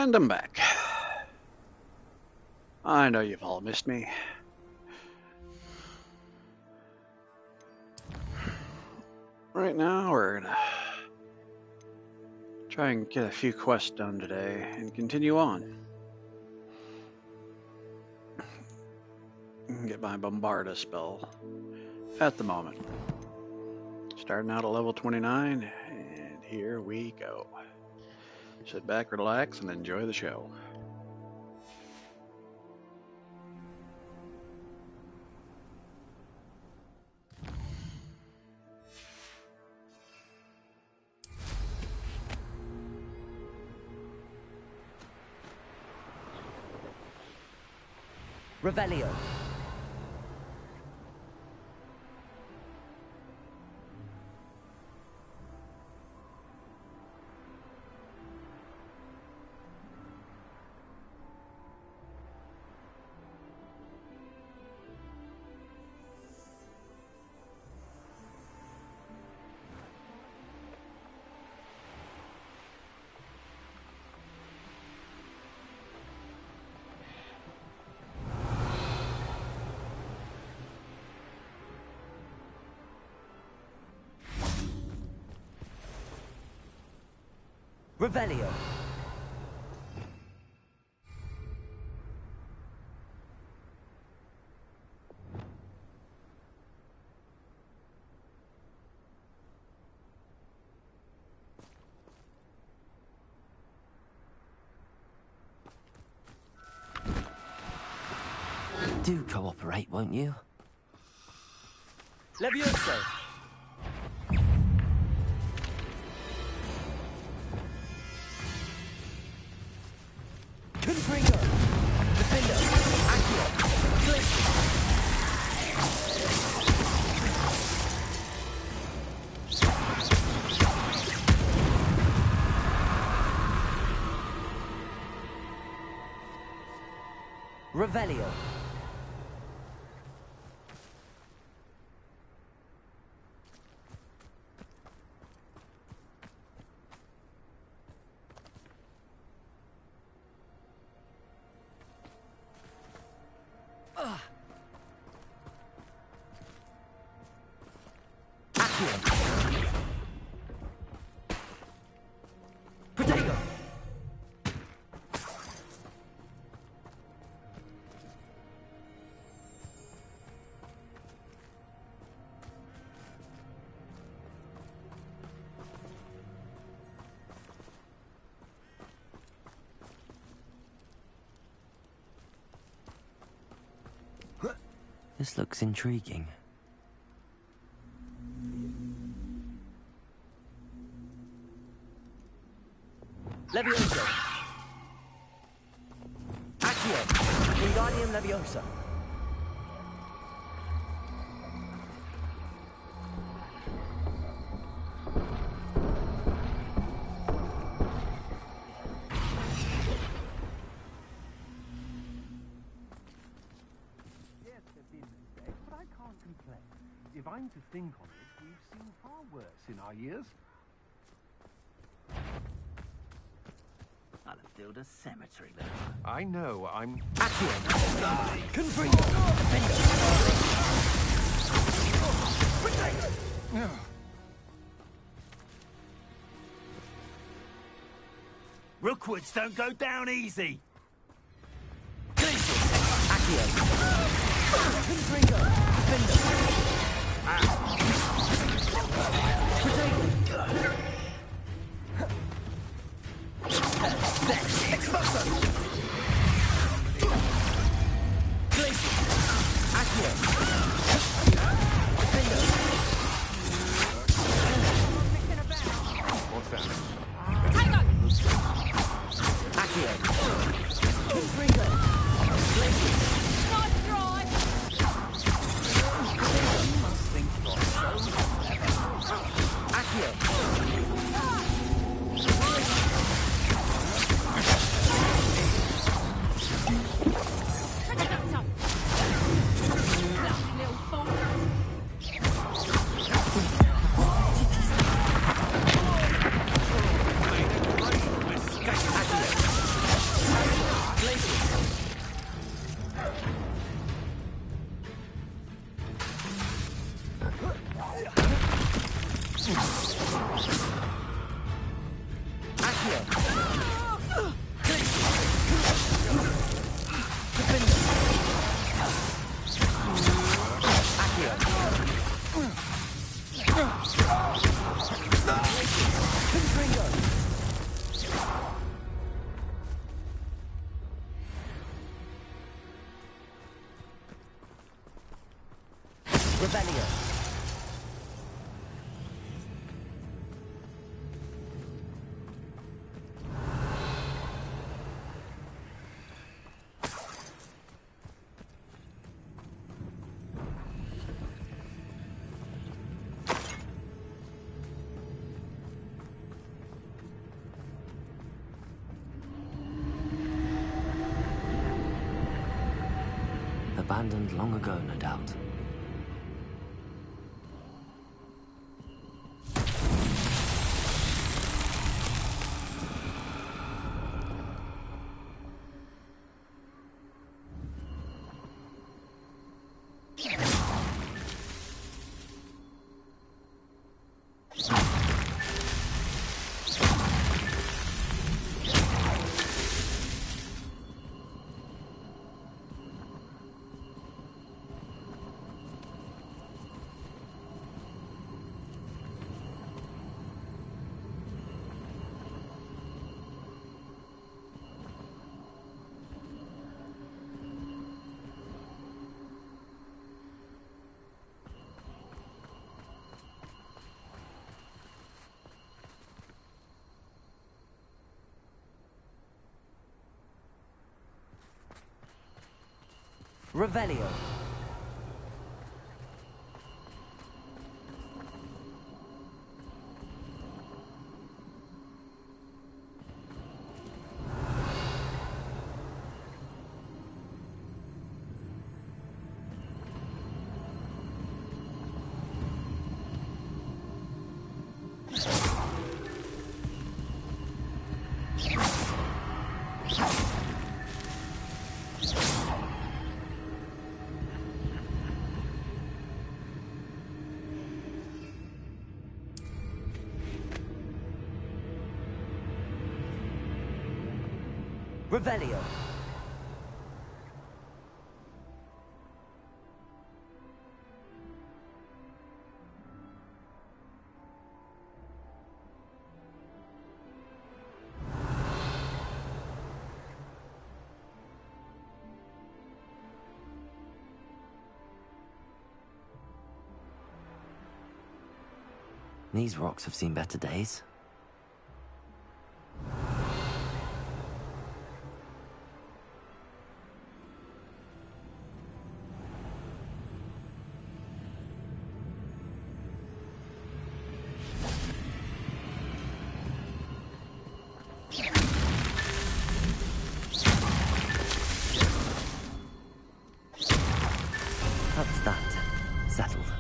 And I'm back. I know you've all missed me. Right now, we're gonna try and get a few quests done today and continue on. Get my Bombarda spell at the moment. Starting out at level 29, and here we go. Sit back, relax, and enjoy the show. Revelio. Revelio. Do cooperate, won't you? Levioso. Confringo. Defender. Accio. Revelio. Protego. This looks intriguing. Levioso. Accio. Wingardium Leviosa. Yes, there've been mistakes, but I can't complain. If I'm to think on it, we've seen far worse in our years. I'll have built a cemetery there. I know, I'm... Accio. Confringo. Defender. Rookwoods don't go down easy. Accio. Confringo. Defender. Protego. Expulso. Glacier. Accio. Defender. What's that? Accio. Confringo. Glacier. Accio. Confringo. Revelio. Abandoned long ago, no doubt. Revelio. Revelio. These rocks have seen better days. That's that. Settled.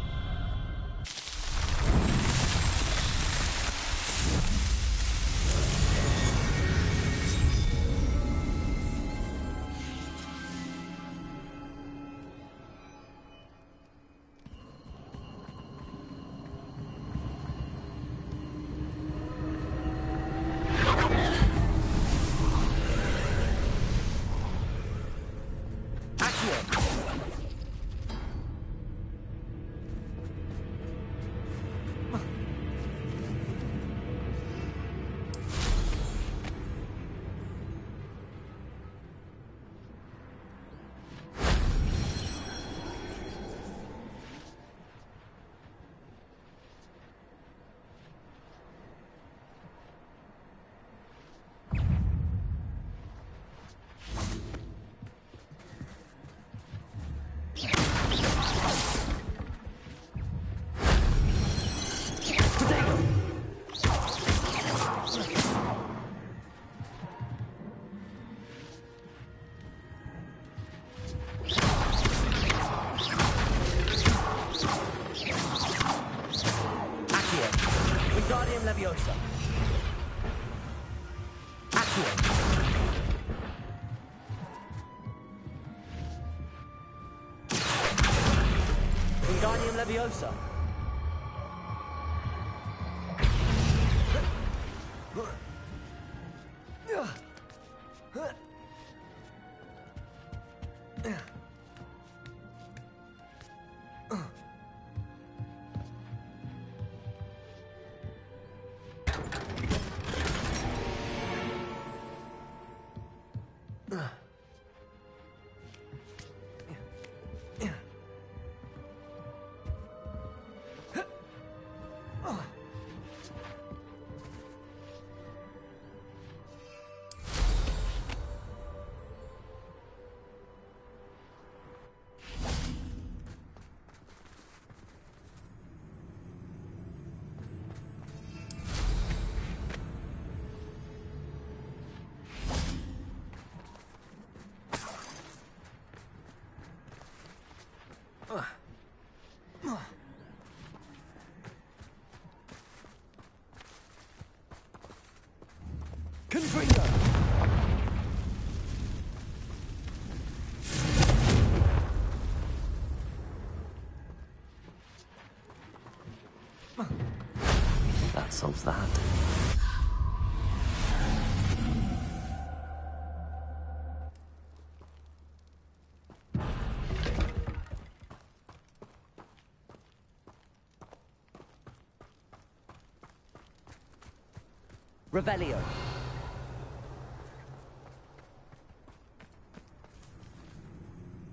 Wingardium Leviosa. Accio. Wingardium Leviosa. Confringo! That solves that. Revelio.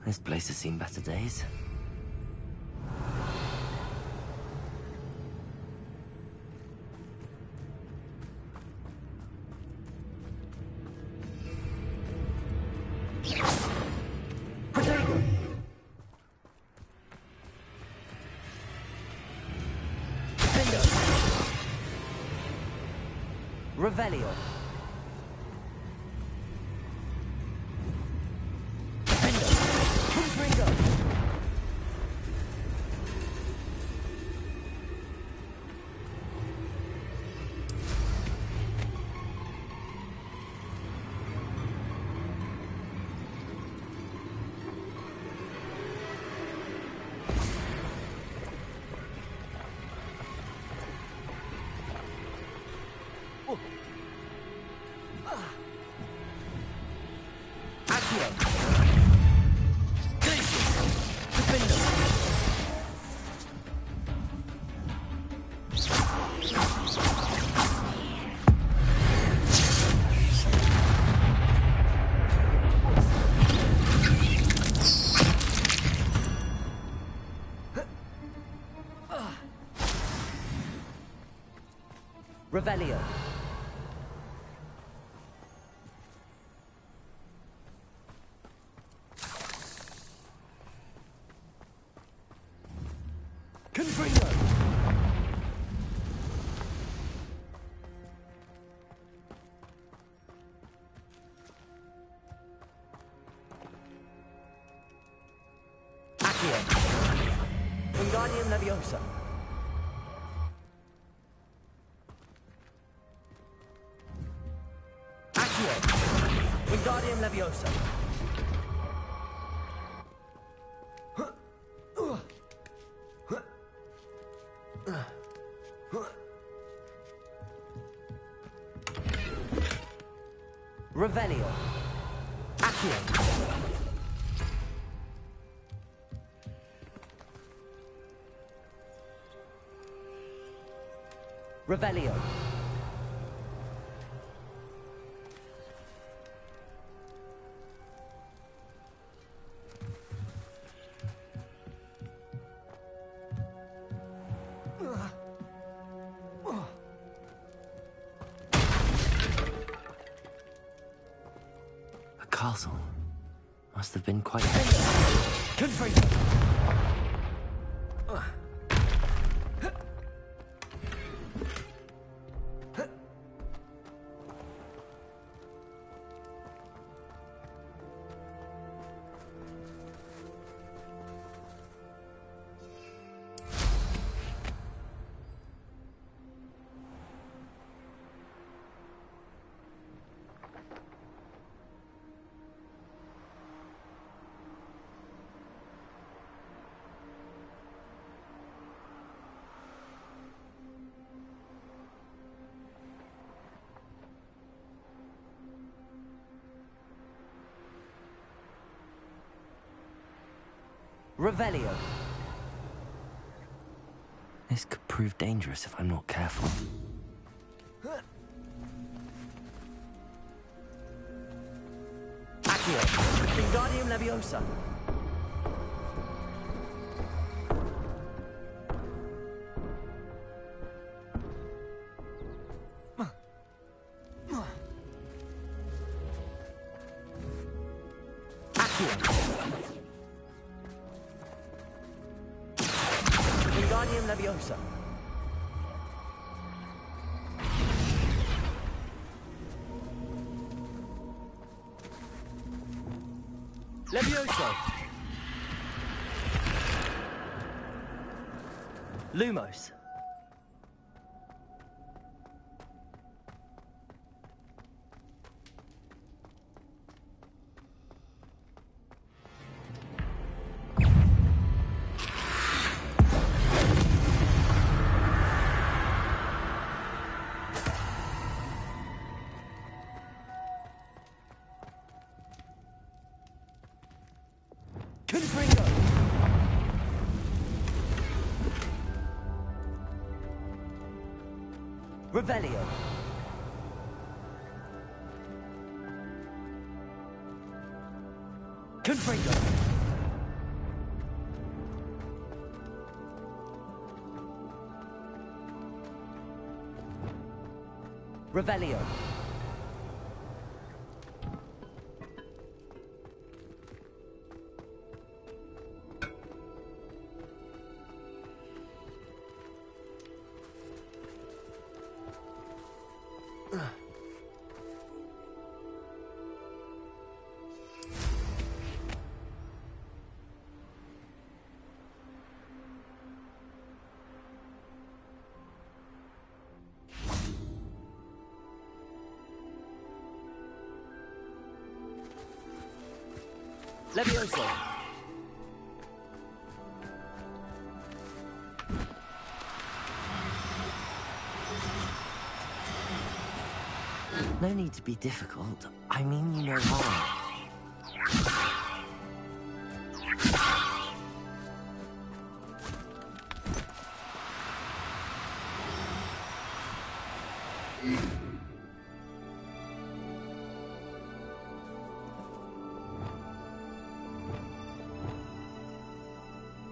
This place has seen better days. Protego. Defendo. Revelio. Defendo. Confringo. Accio. Glacius. Defendo. Revelio. Confringo. Accio. Wingardium Leviosa. Accio. Wingardium Leviosa. Revelio. Accio. Revelio. The castle must have been quite... Confringo. Revelio. This could prove dangerous if I'm not careful. Accio. Wingardium Leviosa. Wingardium Leviosa. Levioso. Lumos. Confringo. Revelio. Confringo. Revelio. Levioso. No need to be difficult. I mean you no harm.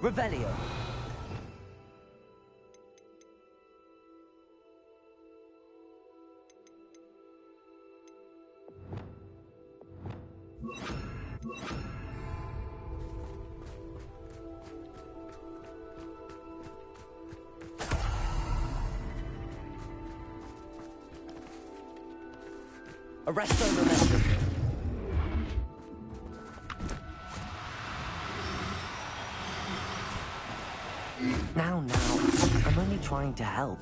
Revelio. Arresto Momentum. Now, I'm only trying to help.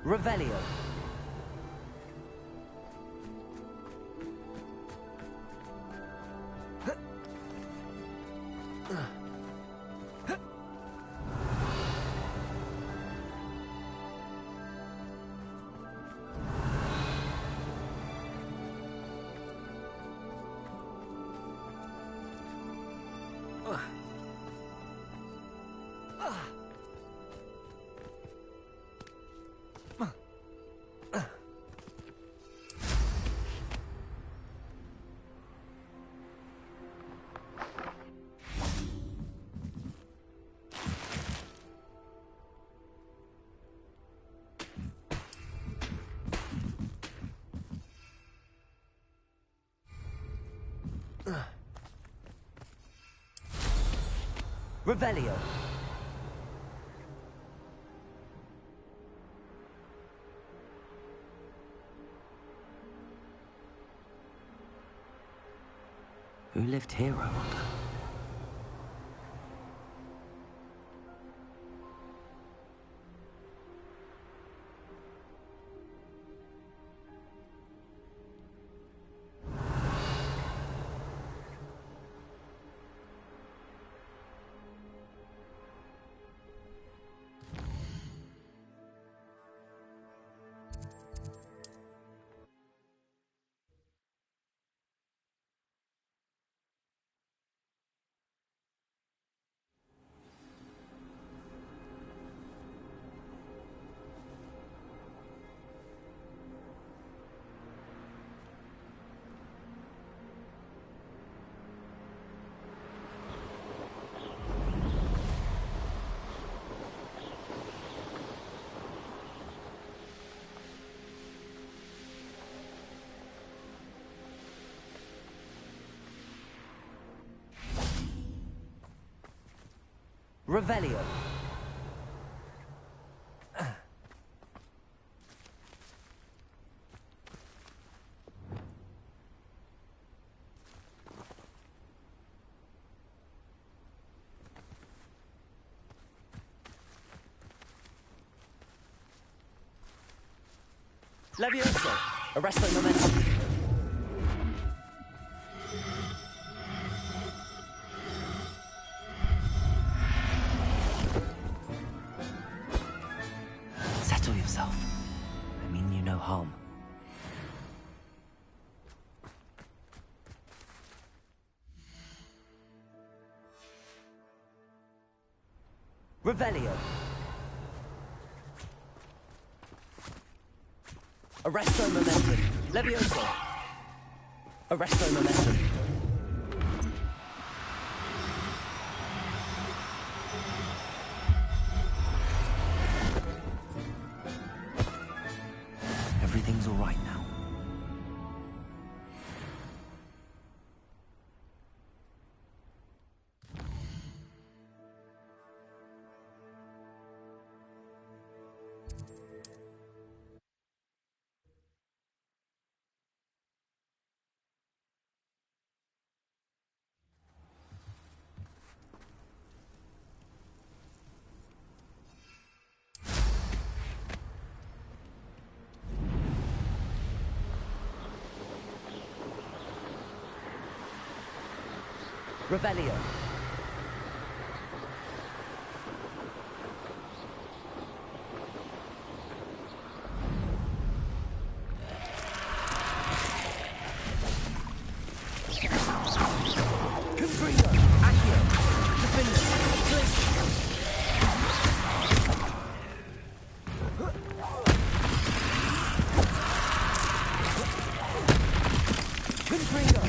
Revelio. Revelio. Who lived here, I wonder? Revelio. Levioso. Arresto momentum. Settle yourself. I mean you no harm. Revelio. Arresto momentum. Levioso. Arresto momentum. Everything's all right now. Revelio. Confringo. Accio. Defender. Confringo.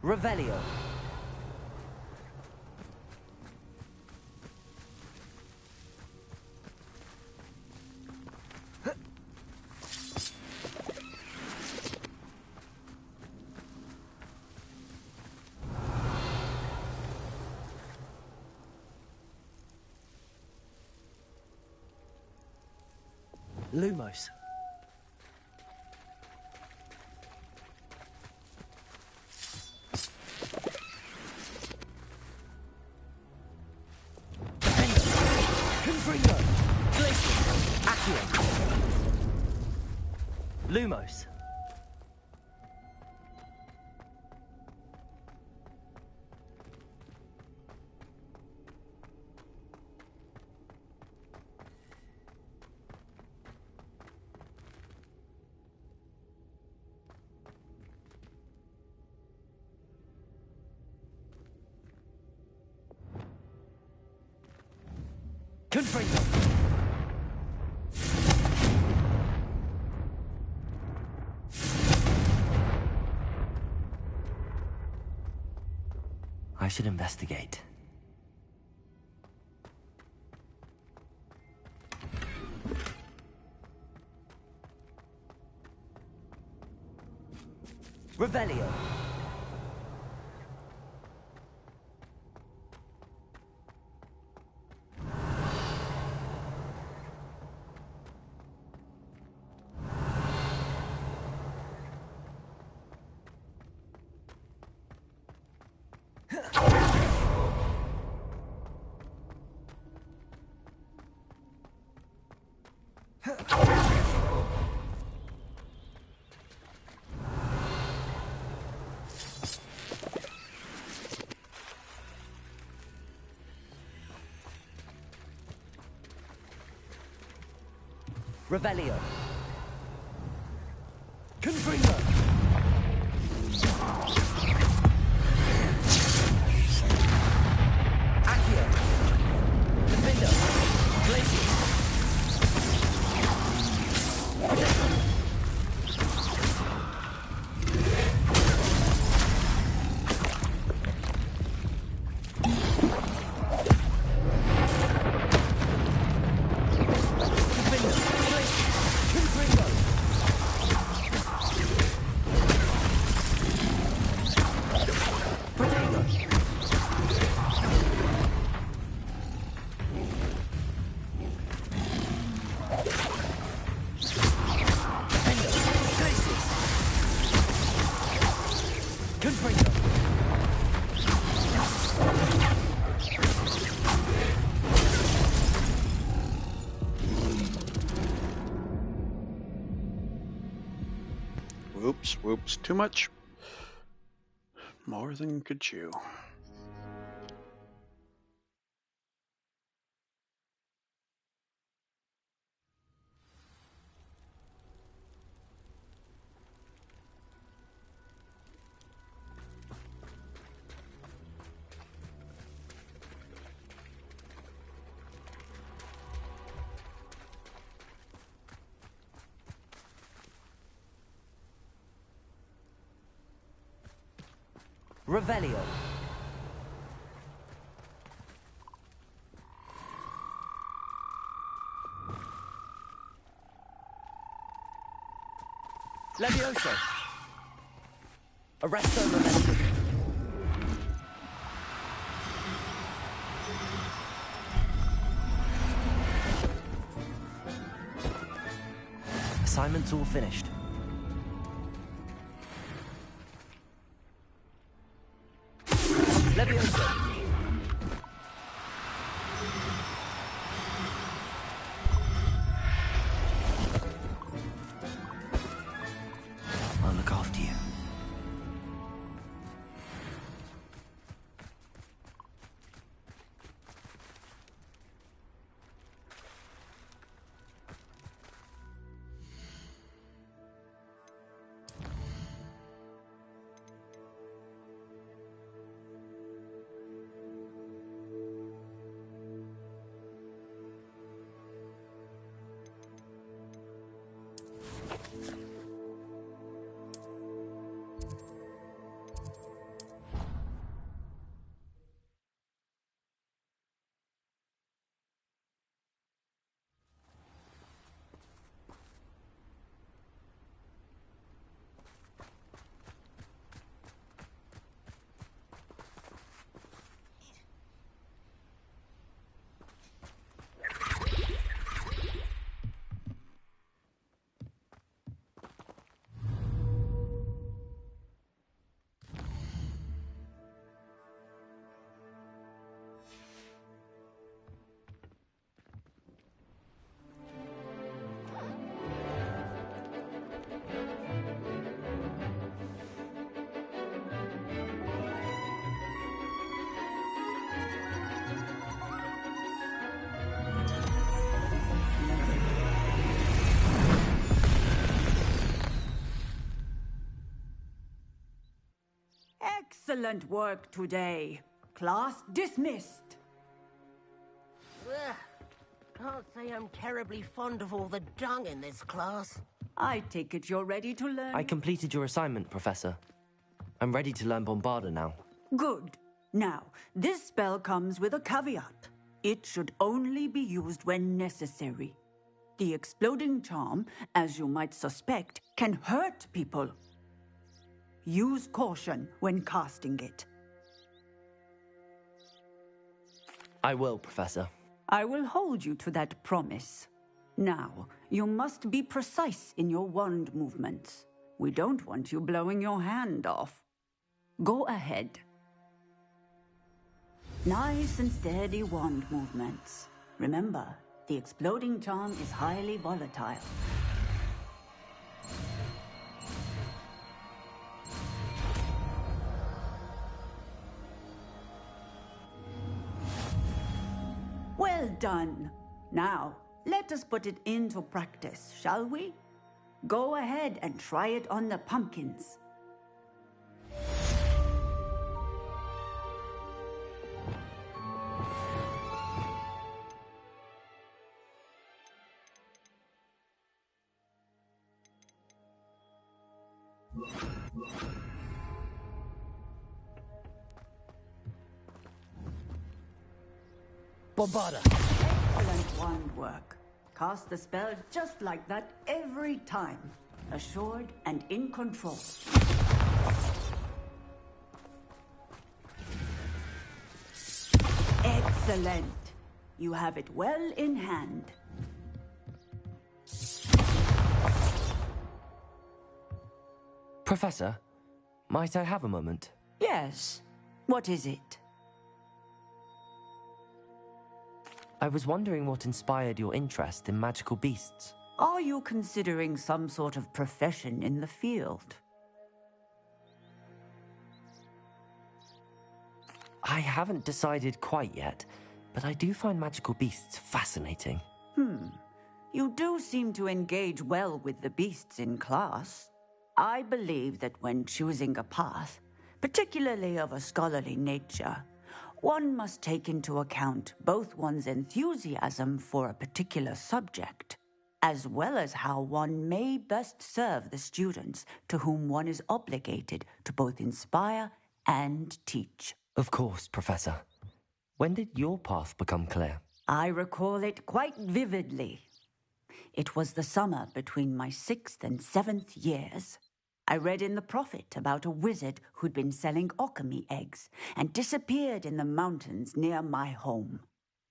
Revelio. Lumos. Defender. Confringo. Glacier. Accio. Lumos. Confringo. I should investigate. Revelio. Revelio. Confringo. Accio. Defender. Glacier. Whoops, too much. More than could chew. Revelio. Levioso. Arresto momentum. Assignment's all finished. Levioso. I'll look after you. Excellent work today. Class dismissed. Ugh. Can't say I'm terribly fond of all the dung in this class. I take it you're ready to learn. I completed your assignment, Professor. I'm ready to learn Bombarda now. Good. Now, this spell comes with a caveat. It should only be used when necessary. The exploding charm, as you might suspect, can hurt people. Use caution when casting it. I will, Professor. I will hold you to that promise. Now, you must be precise in your wand movements. We don't want you blowing your hand off. Go ahead. Nice and steady wand movements. Remember, the exploding charm is highly volatile. Well done. Now, let us put it into practice, shall we? Go ahead and try it on the pumpkins. Bombarda. Excellent wand work. Cast the spell just like that every time. Assured and in control. Excellent. You have it well in hand. Professor, might I have a moment? Yes. What is it? I was wondering what inspired your interest in magical beasts. Are you considering some sort of profession in the field? I haven't decided quite yet, but I do find magical beasts fascinating. You do seem to engage well with the beasts in class. I believe that when choosing a path, particularly of a scholarly nature, one must take into account both one's enthusiasm for a particular subject, as well as how one may best serve the students to whom one is obligated to both inspire and teach. Of course, Professor. When did your path become clear? I recall it quite vividly. It was the summer between my 6th and 7th years. I read in the Prophet about a wizard who'd been selling alchemy eggs and disappeared in the mountains near my home.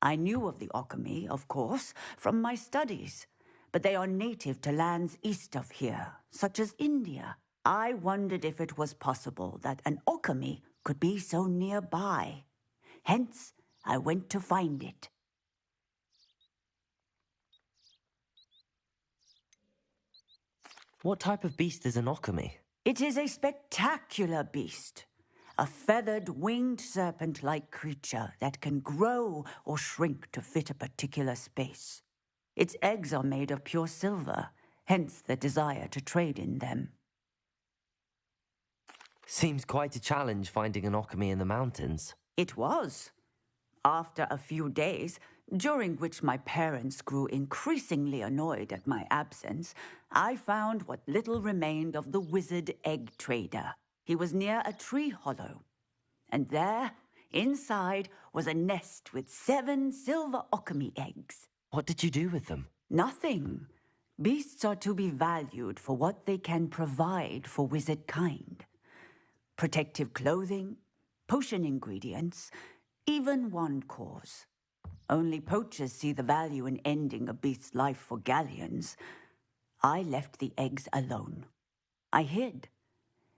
I knew of the alchemy, of course, from my studies, but they are native to lands east of here, such as India. I wondered if it was possible that an alchemy could be so nearby. Hence, I went to find it. What type of beast is an alchemy? It is a spectacular beast. A feathered, winged serpent-like creature that can grow or shrink to fit a particular space. Its eggs are made of pure silver, hence the desire to trade in them. Seems quite a challenge finding an alchemy in the mountains. It was. After a few days, during which my parents grew increasingly annoyed at my absence, I found what little remained of the wizard egg trader. He was near a tree hollow, and there, inside, was a nest with 7 silver alchemy eggs. What did you do with them? Nothing. Beasts are to be valued for what they can provide for wizard kind. Protective clothing, potion ingredients, even wand cores. Only poachers see the value in ending a beast's life for galleons. I left the eggs alone. I hid,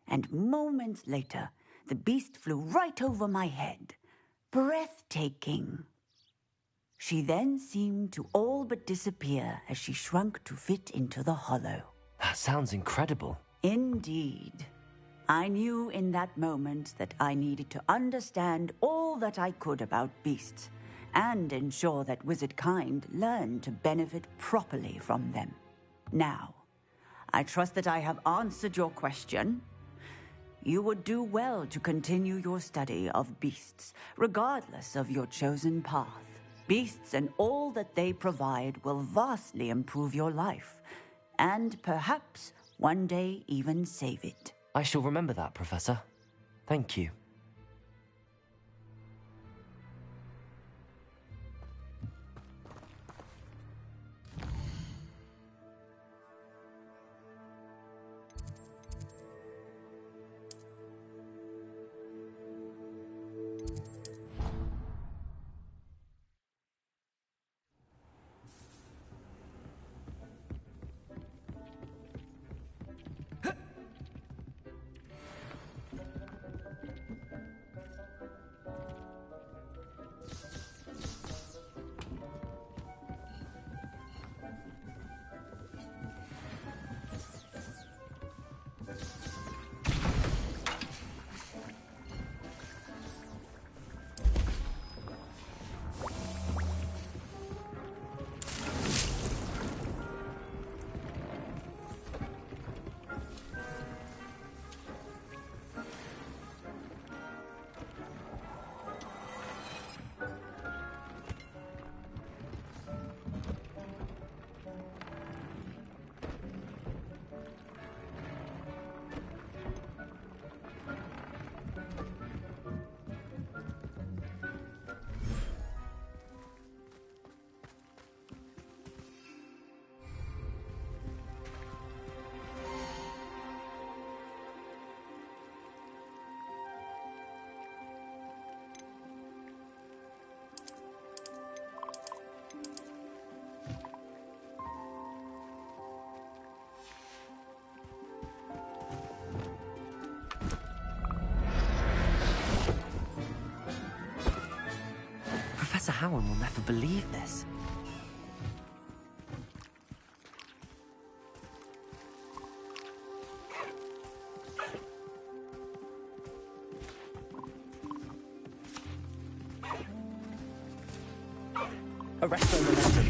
and moments later, the beast flew right over my head. Breathtaking. She then seemed to all but disappear as she shrunk to fit into the hollow. That sounds incredible. Indeed. I knew in that moment that I needed to understand all that I could about beasts and ensure that wizard kind learned to benefit properly from them. Now, I trust that I have answered your question. You would do well to continue your study of beasts, regardless of your chosen path. Beasts and all that they provide will vastly improve your life, and perhaps one day even save it. I shall remember that, Professor. Thank you. Professor Howard will never believe this. Arrest the momentum.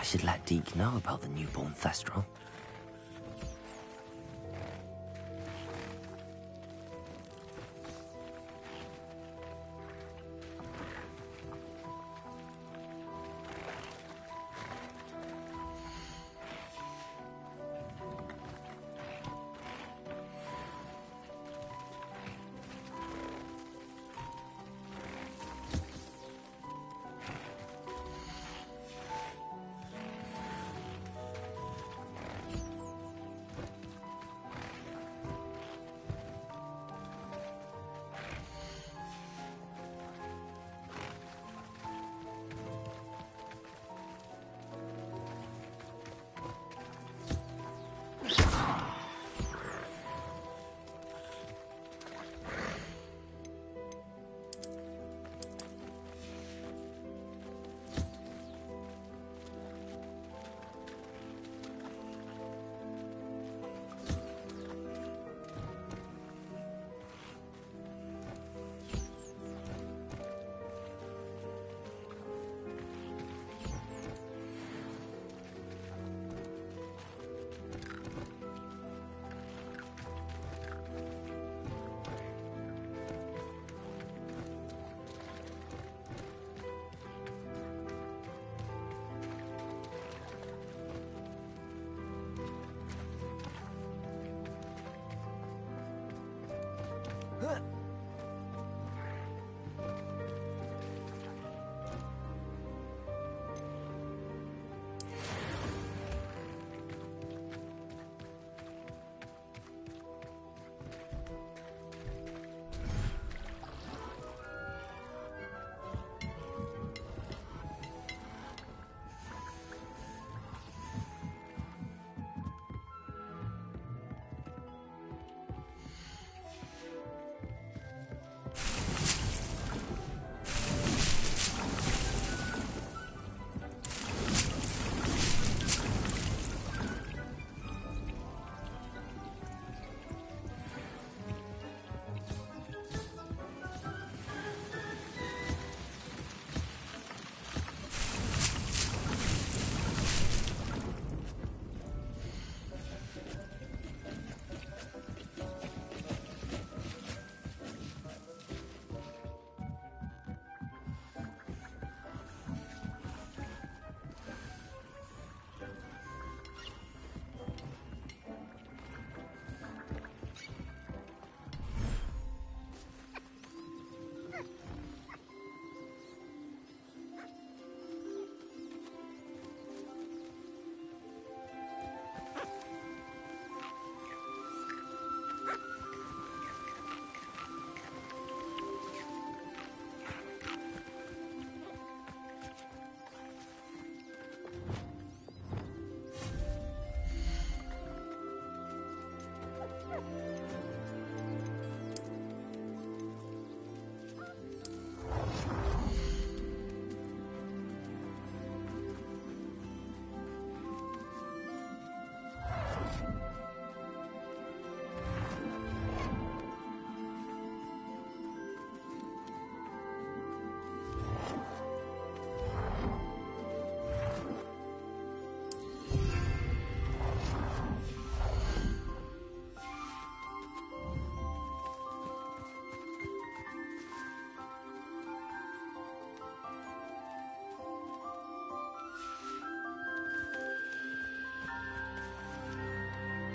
should let Deke know about the newborn Thestral.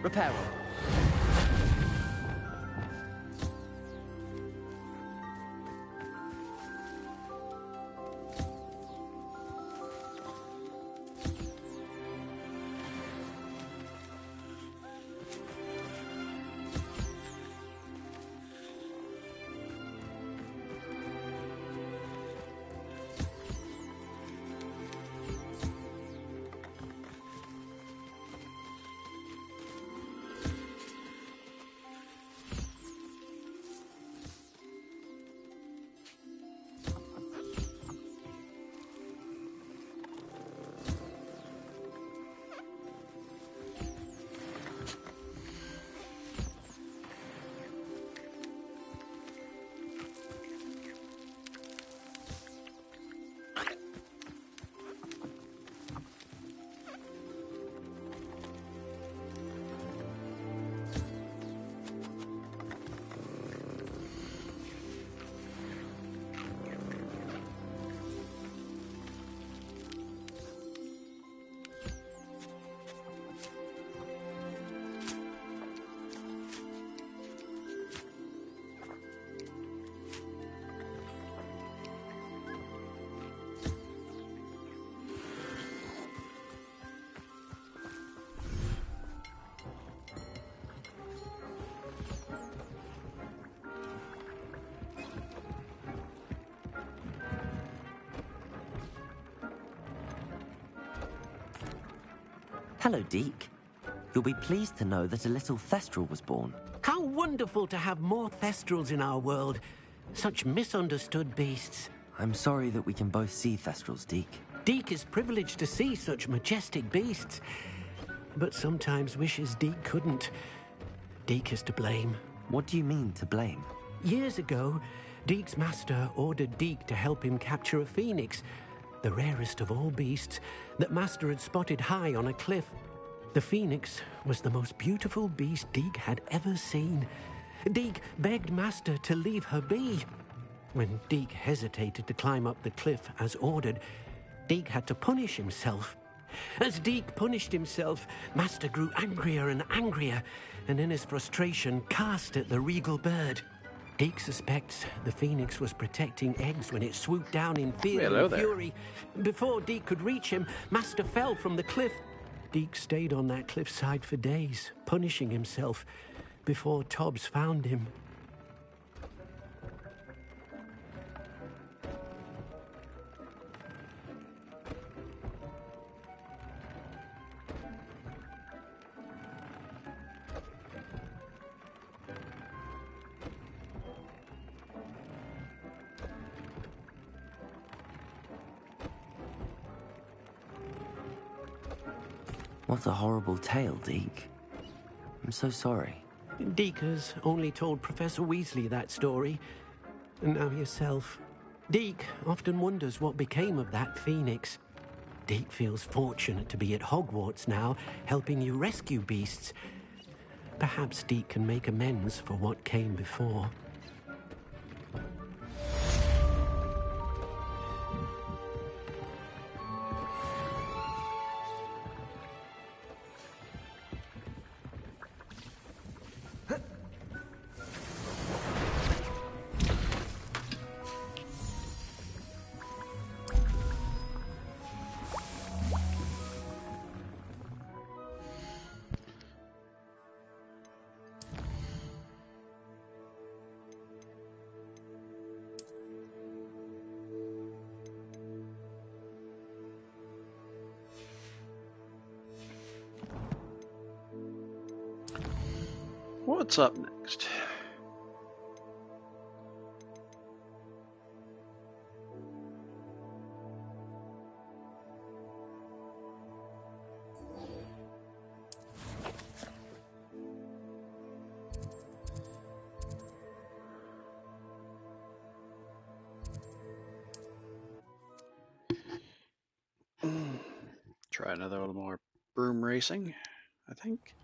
Reparo. Hello, Deke. You'll be pleased to know that a little Thestral was born. How wonderful to have more Thestrals in our world. Such misunderstood beasts. I'm sorry that we can both see Thestrals, Deke. Deke is privileged to see such majestic beasts, but sometimes wishes Deke couldn't. Deke is to blame. What do you mean, to blame? Years ago, Deke's master ordered Deke to help him capture a phoenix, the rarest of all beasts, that master had spotted high on a cliff. The phoenix was the most beautiful beast Deke had ever seen. Deke begged master to leave her be. When Deke hesitated to climb up the cliff as ordered, Deke had to punish himself. As Deke punished himself, master grew angrier and angrier, and in his frustration cast at the regal bird. Deke suspects the phoenix was protecting eggs when it swooped down in fear Hello and there. fury. Before Deke could reach him, master fell from the cliff. Deke stayed on that cliffside for days, punishing himself, before Tobbs found him. What a horrible tale, Deke. I'm so sorry. Deke has only told Professor Weasley that story, and now yourself. Deke often wonders what became of that phoenix. Deke feels fortunate to be at Hogwarts now, helping you rescue beasts. Perhaps Deke can make amends for what came before. What's up next? Try another little more broom racing, I think.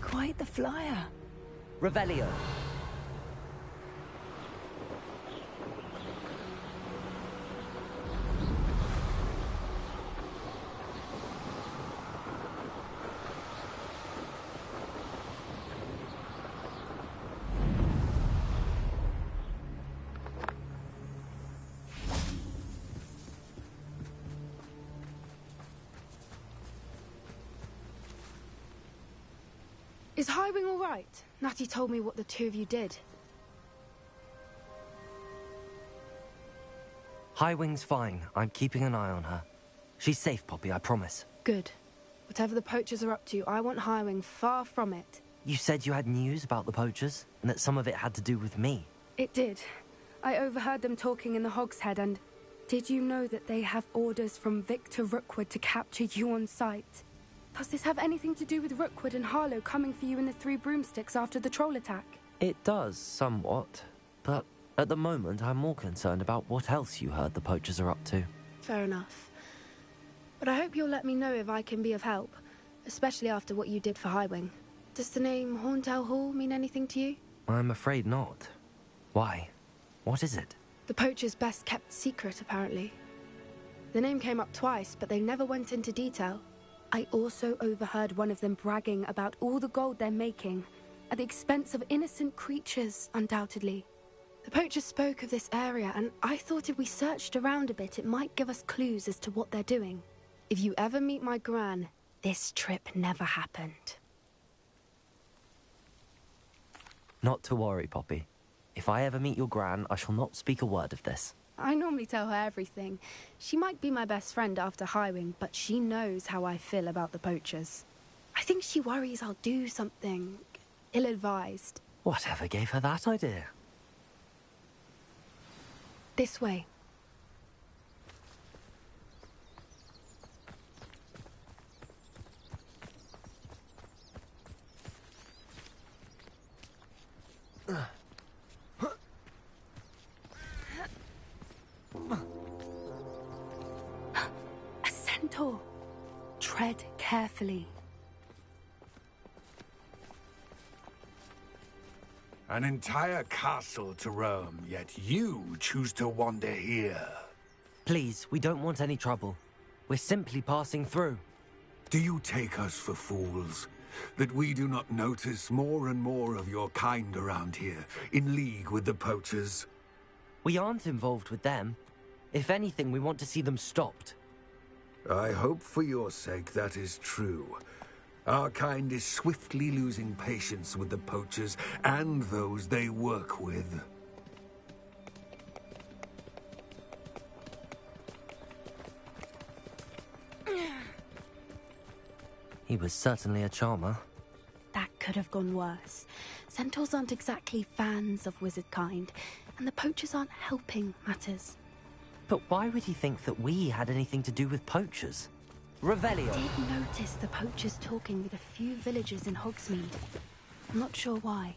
Quite the flyer. Revelio. Is Highwing all right? Natty told me what the two of you did. Highwing's fine. I'm keeping an eye on her. She's safe, Poppy, I promise. Good. Whatever the poachers are up to, I want Highwing far from it. You said you had news about the poachers, and that some of it had to do with me. It did. I overheard them talking in the Hogshead, and did you know that they have orders from Victor Rookwood to capture you on sight? Does this have anything to do with Rookwood and Harlow coming for you in the Three Broomsticks after the troll attack? It does, somewhat. But at the moment, I'm more concerned about what else you heard the poachers are up to. Fair enough. But I hope you'll let me know if I can be of help, especially after what you did for Highwing. Does the name Horntail Hall mean anything to you? I'm afraid not. Why? What is it? The poacher's best kept secret, apparently. The name came up twice, but they never went into detail. I also overheard one of them bragging about all the gold they're making, at the expense of innocent creatures, undoubtedly. The poachers spoke of this area, and I thought if we searched around a bit, it might give us clues as to what they're doing. If you ever meet my gran, this trip never happened. Not to worry, Poppy. If I ever meet your gran, I shall not speak a word of this. I normally tell her everything. She might be my best friend after Highwing, but she knows how I feel about the poachers. I think she worries I'll do something ill-advised. Whatever gave her that idea? This way. A centaur. Tread carefully. An entire castle to roam, yet you choose to wander here. Please, we don't want any trouble. We're simply passing through. Do you take us for fools? That we do not notice more and more of your kind around here, in league with the poachers? We aren't involved with them. If anything, we want to see them stopped. I hope for your sake that is true. Our kind is swiftly losing patience with the poachers and those they work with. He was certainly a charmer. That could have gone worse. Centaurs aren't exactly fans of wizard kind, and the poachers aren't helping matters. But why would he think that we had anything to do with poachers? Revelio! I did notice the poachers talking with a few villagers in Hogsmeade. I'm not sure why.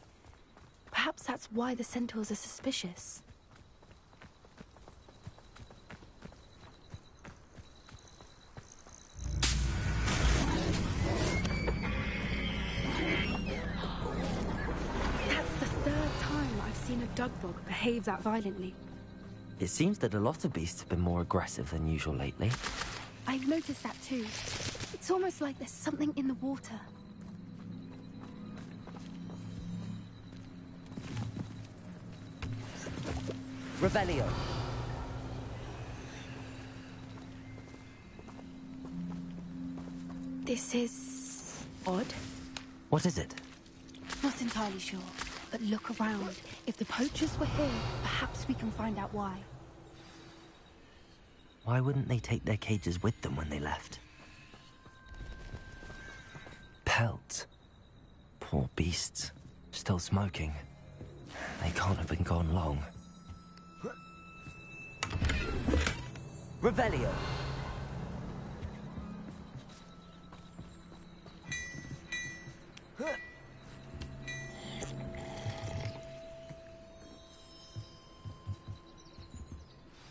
Perhaps that's why the centaurs are suspicious. That's the third time I've seen a Dugbog behave that violently. It seems that a lot of beasts have been more aggressive than usual lately. I've noticed that too. It's almost like there's something in the water. Revelio! This is odd. What is it? Not entirely sure, but look around. If the poachers were here, perhaps we can find out why. Why wouldn't they take their cages with them when they left? Pelts. Poor beasts. Still smoking. They can't have been gone long. Revelio!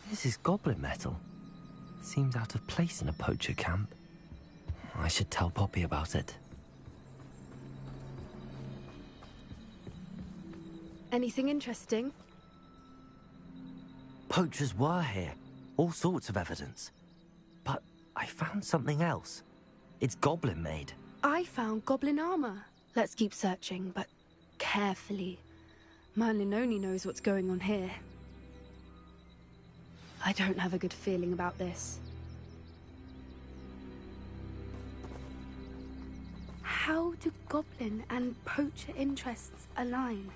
This is goblin metal. Seems out of place in a poacher camp. I should tell Poppy about it. Anything interesting? Poachers were here. All sorts of evidence. But I found something else. It's goblin made. I found goblin armor. Let's keep searching, but carefully. Merlin only knows what's going on here. I don't have a good feeling about this. How do goblin and poacher interests align?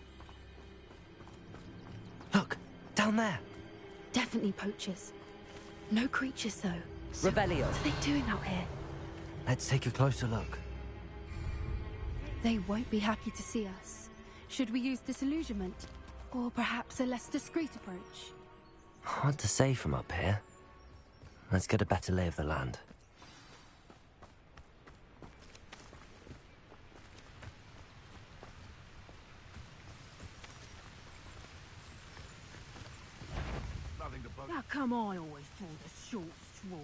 Look, down there. Definitely poachers. No creatures, though. So Revelio. what are they doing out here? Let's take a closer look. They won't be happy to see us. Should we use disillusionment? Or perhaps a less discreet approach? Hard to say from up here. Let's get a better lay of the land. How come I always draw the short straw?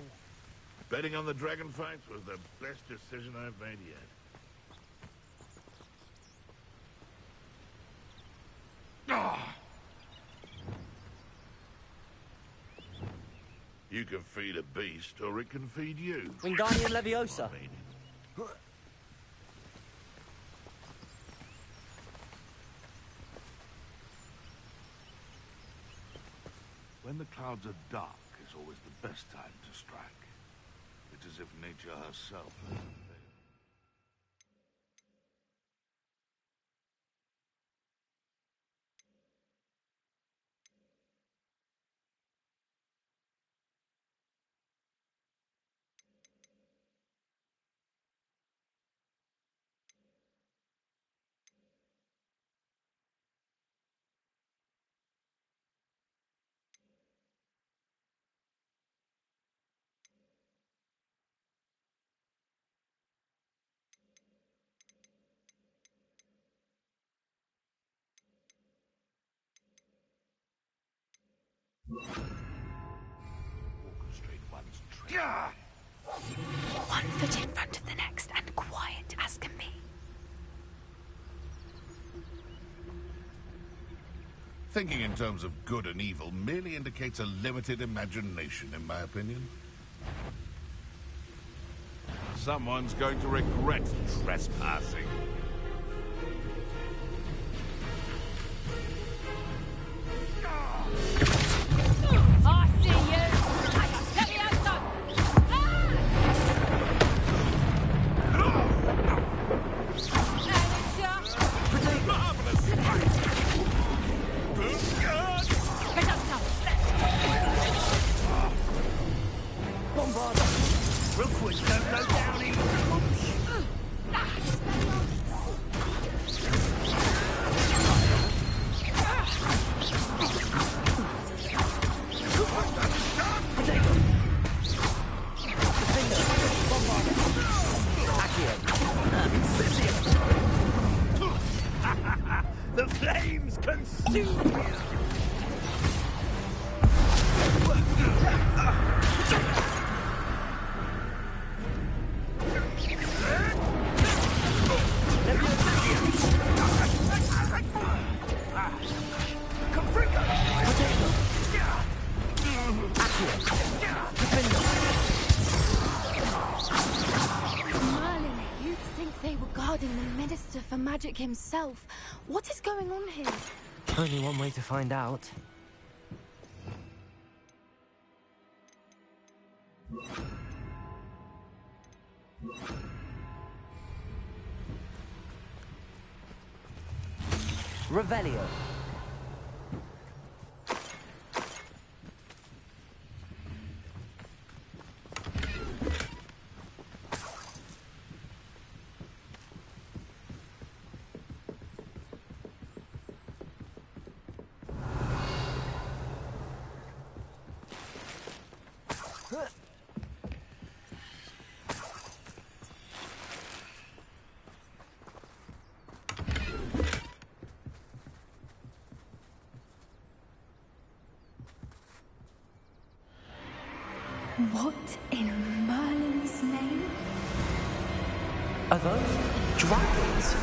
Betting on the dragon fights was the best decision I've made yet. You can feed a beast, or it can feed you. Wingardium Leviosa. When the clouds are dark is always the best time to strike. It's as if nature herself has prevailed. Orchestrate one's training. One foot in front of the next and quiet as can be. Thinking in terms of good and evil merely indicates a limited imagination, in my opinion. Someone's going to regret trespassing. I see you! Let me out, son! Rookwood don't go down easy. The flames consume you! Merlin, you'd think they were guarding the Minister for Magic himself. What is going on here? Only one way to find out. Revelio. What in Merlin's name? Are those dragons?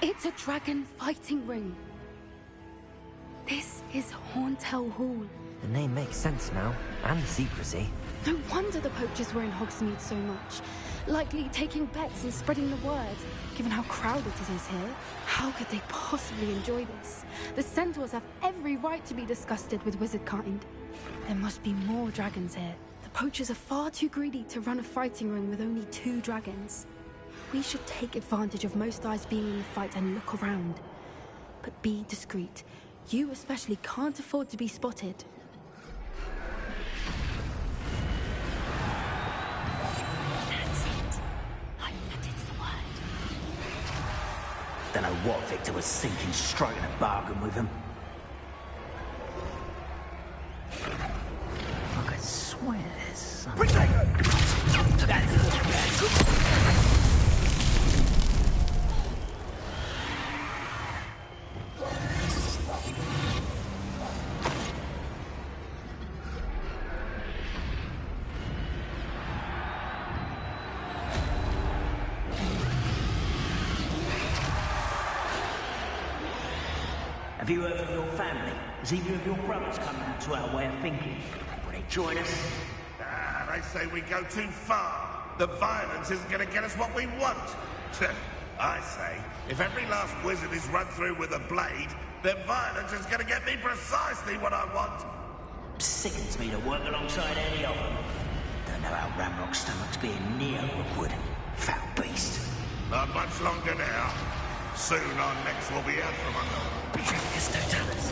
It's a dragon fighting ring. This is Horntail Hall. The name makes sense now, and the secrecy. No wonder the poachers were in Hogsmeade so much. Likely taking bets and spreading the word. Given how crowded it is here, how could they possibly enjoy this? The centaurs have every right to be disgusted with wizard kind. There must be more dragons here. The poachers are far too greedy to run a fighting ring with only 2 dragons. We should take advantage of most eyes being in the fight and look around. But be discreet. You especially can't afford to be spotted. That's it. I bet it's the word. Don't know what Victor was thinking, striking a bargain with him. I could swear there's something. Have you heard from your family? Has either of your brothers come round to our way of thinking? Will they join us? They say we go too far. The violence isn't going to get us what we want. I say, if every last wizard is run through with a blade, then violence is going to get me precisely what I want. Sickens me to work alongside any of them. Don't know how Ramrock's stomach's being near Rookwood. Foul beast. Not much longer now. Soon our necks will be out from under. Yes, no tellers.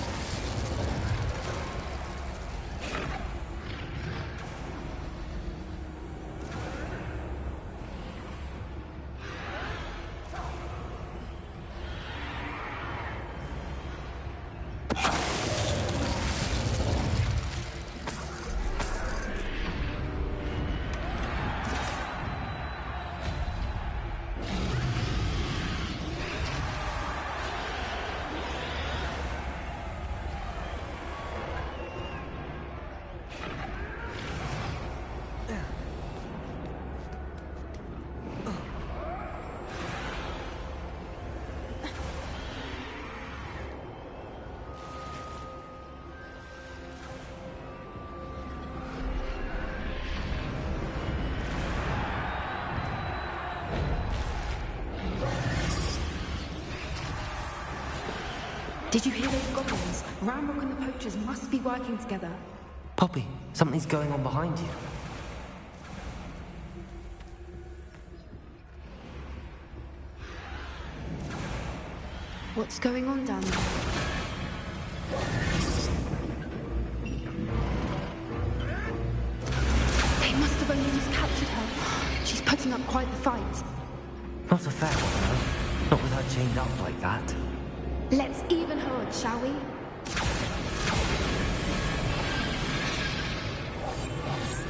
Did you hear those goblins? Ramrock and the poachers must be working together. Poppy, something's going on behind you. What's going on down there? They must have only just captured her. She's putting up quite the fight. Not a fair one, though. Not with her chained up like that. Let's even her odds, shall we? Yes.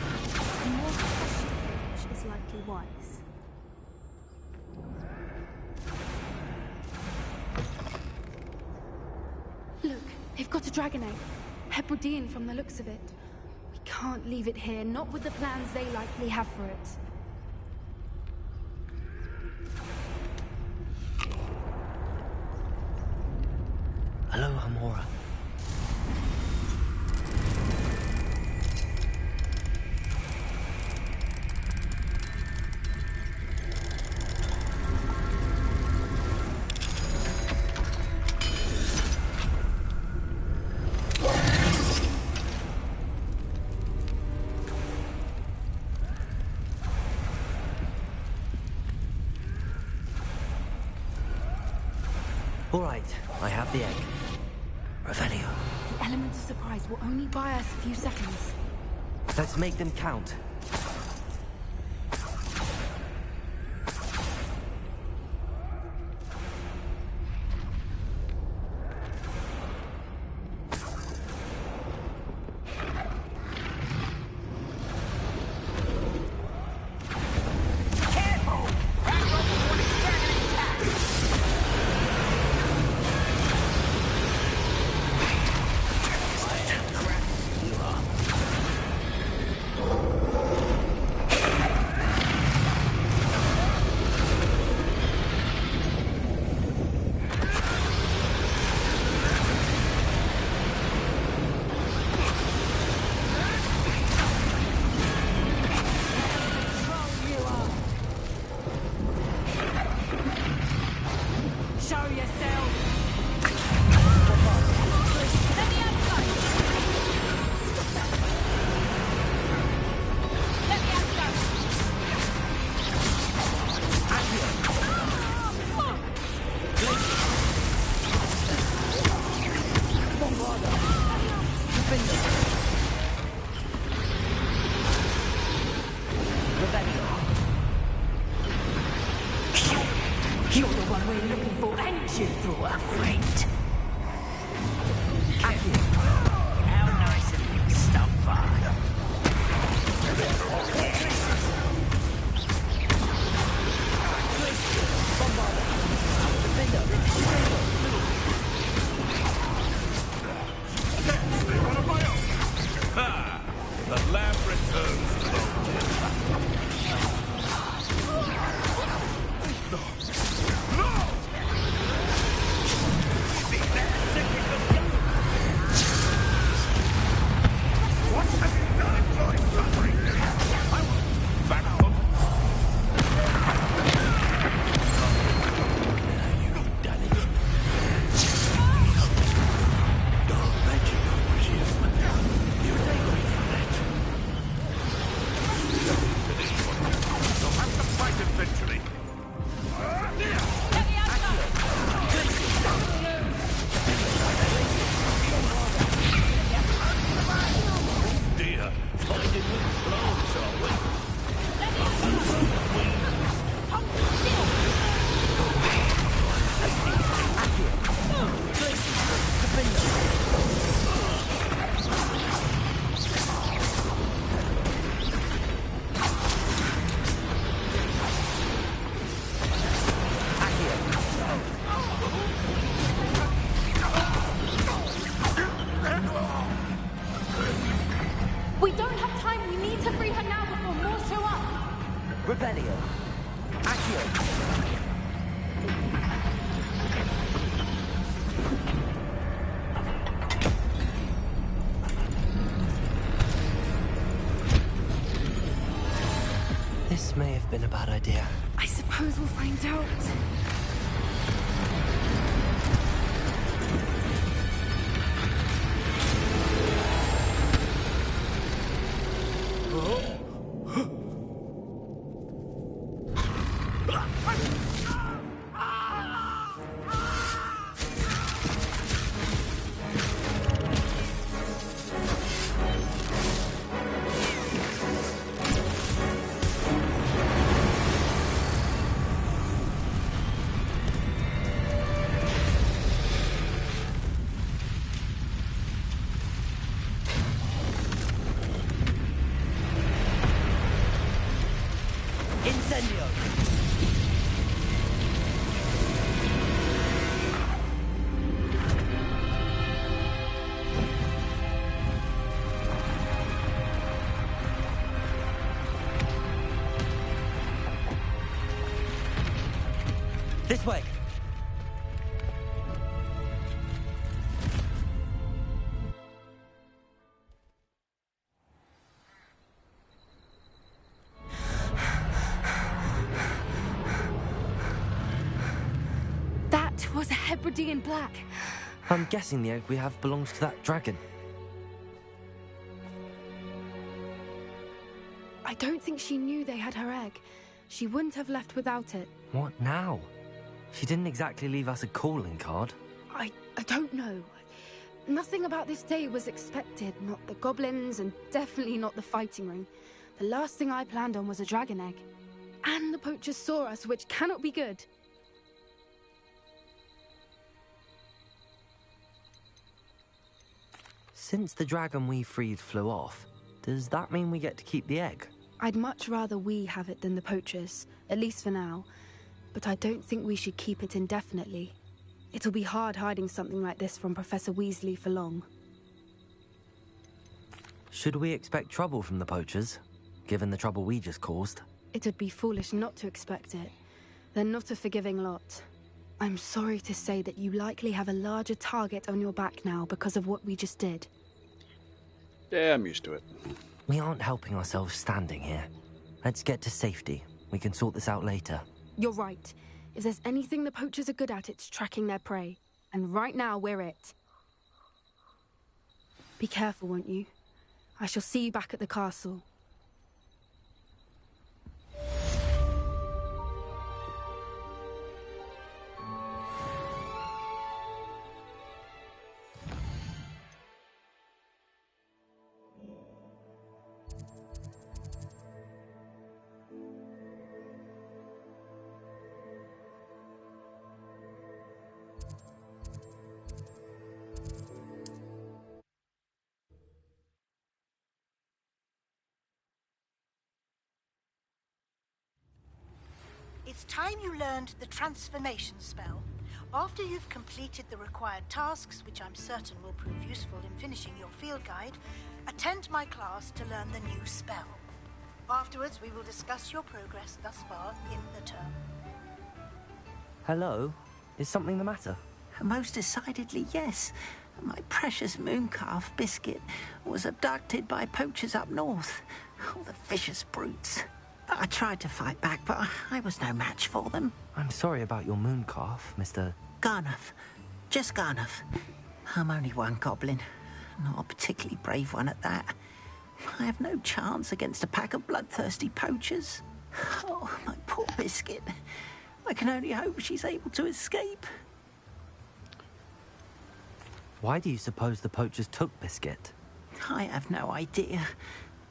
The more question is likely wise. Look, they've got a dragon egg. Hebridean from the looks of it. We can't leave it here, not with the plans they likely have for it. Hello, Hamora. All right, I have the egg. Revelio. The element of surprise will only buy us a few seconds. Let's make them count. You're the one we're looking for, ain't you, poor friend? How nice of you, Stumpfire. Ha! The lamb returns to the No! This may have been a bad idea. I suppose we'll find out. Incendio! This way! That was a Hebridean black. I'm guessing the egg we have belongs to that dragon. I don't think she knew they had her egg. She wouldn't have left without it. What now? She didn't exactly leave us a calling card. I don't know. Nothing about this day was expected. Not the goblins, and definitely not the fighting ring. The last thing I planned on was a dragon egg. And the poachers saw us, which cannot be good. Since the dragon we freed flew off, does that mean we get to keep the egg? I'd much rather we have it than the poachers, at least for now. But I don't think we should keep it indefinitely. It'll be hard hiding something like this from Professor Weasley for long. Should we expect trouble from the poachers, given the trouble we just caused? It'd be foolish not to expect it. They're not a forgiving lot. I'm sorry to say that you likely have a larger target on your back now because of what we just did. Yeah, I'm used to it. We aren't helping ourselves standing here. Let's get to safety. We can sort this out later. You're right. If there's anything the poachers are good at, it's tracking their prey. And right now, we're it. Be careful, won't you? I shall see you back at the castle. It's time you learned the transformation spell. After you've completed the required tasks, which I'm certain will prove useful in finishing your field guide, attend my class to learn the new spell. Afterwards, we will discuss your progress thus far in the term. Hello? Is something the matter? Most decidedly, yes. My precious mooncalf, Biscuit, was abducted by poachers up north. Oh, the vicious brutes. I tried to fight back, but I was no match for them. I'm sorry about your mooncalf, Mr. Garnuff. Just Garnuff. I'm only one goblin. Not a particularly brave one at that. I have no chance against a pack of bloodthirsty poachers. Oh, my poor Biscuit. I can only hope she's able to escape. Why do you suppose the poachers took Biscuit? I have no idea.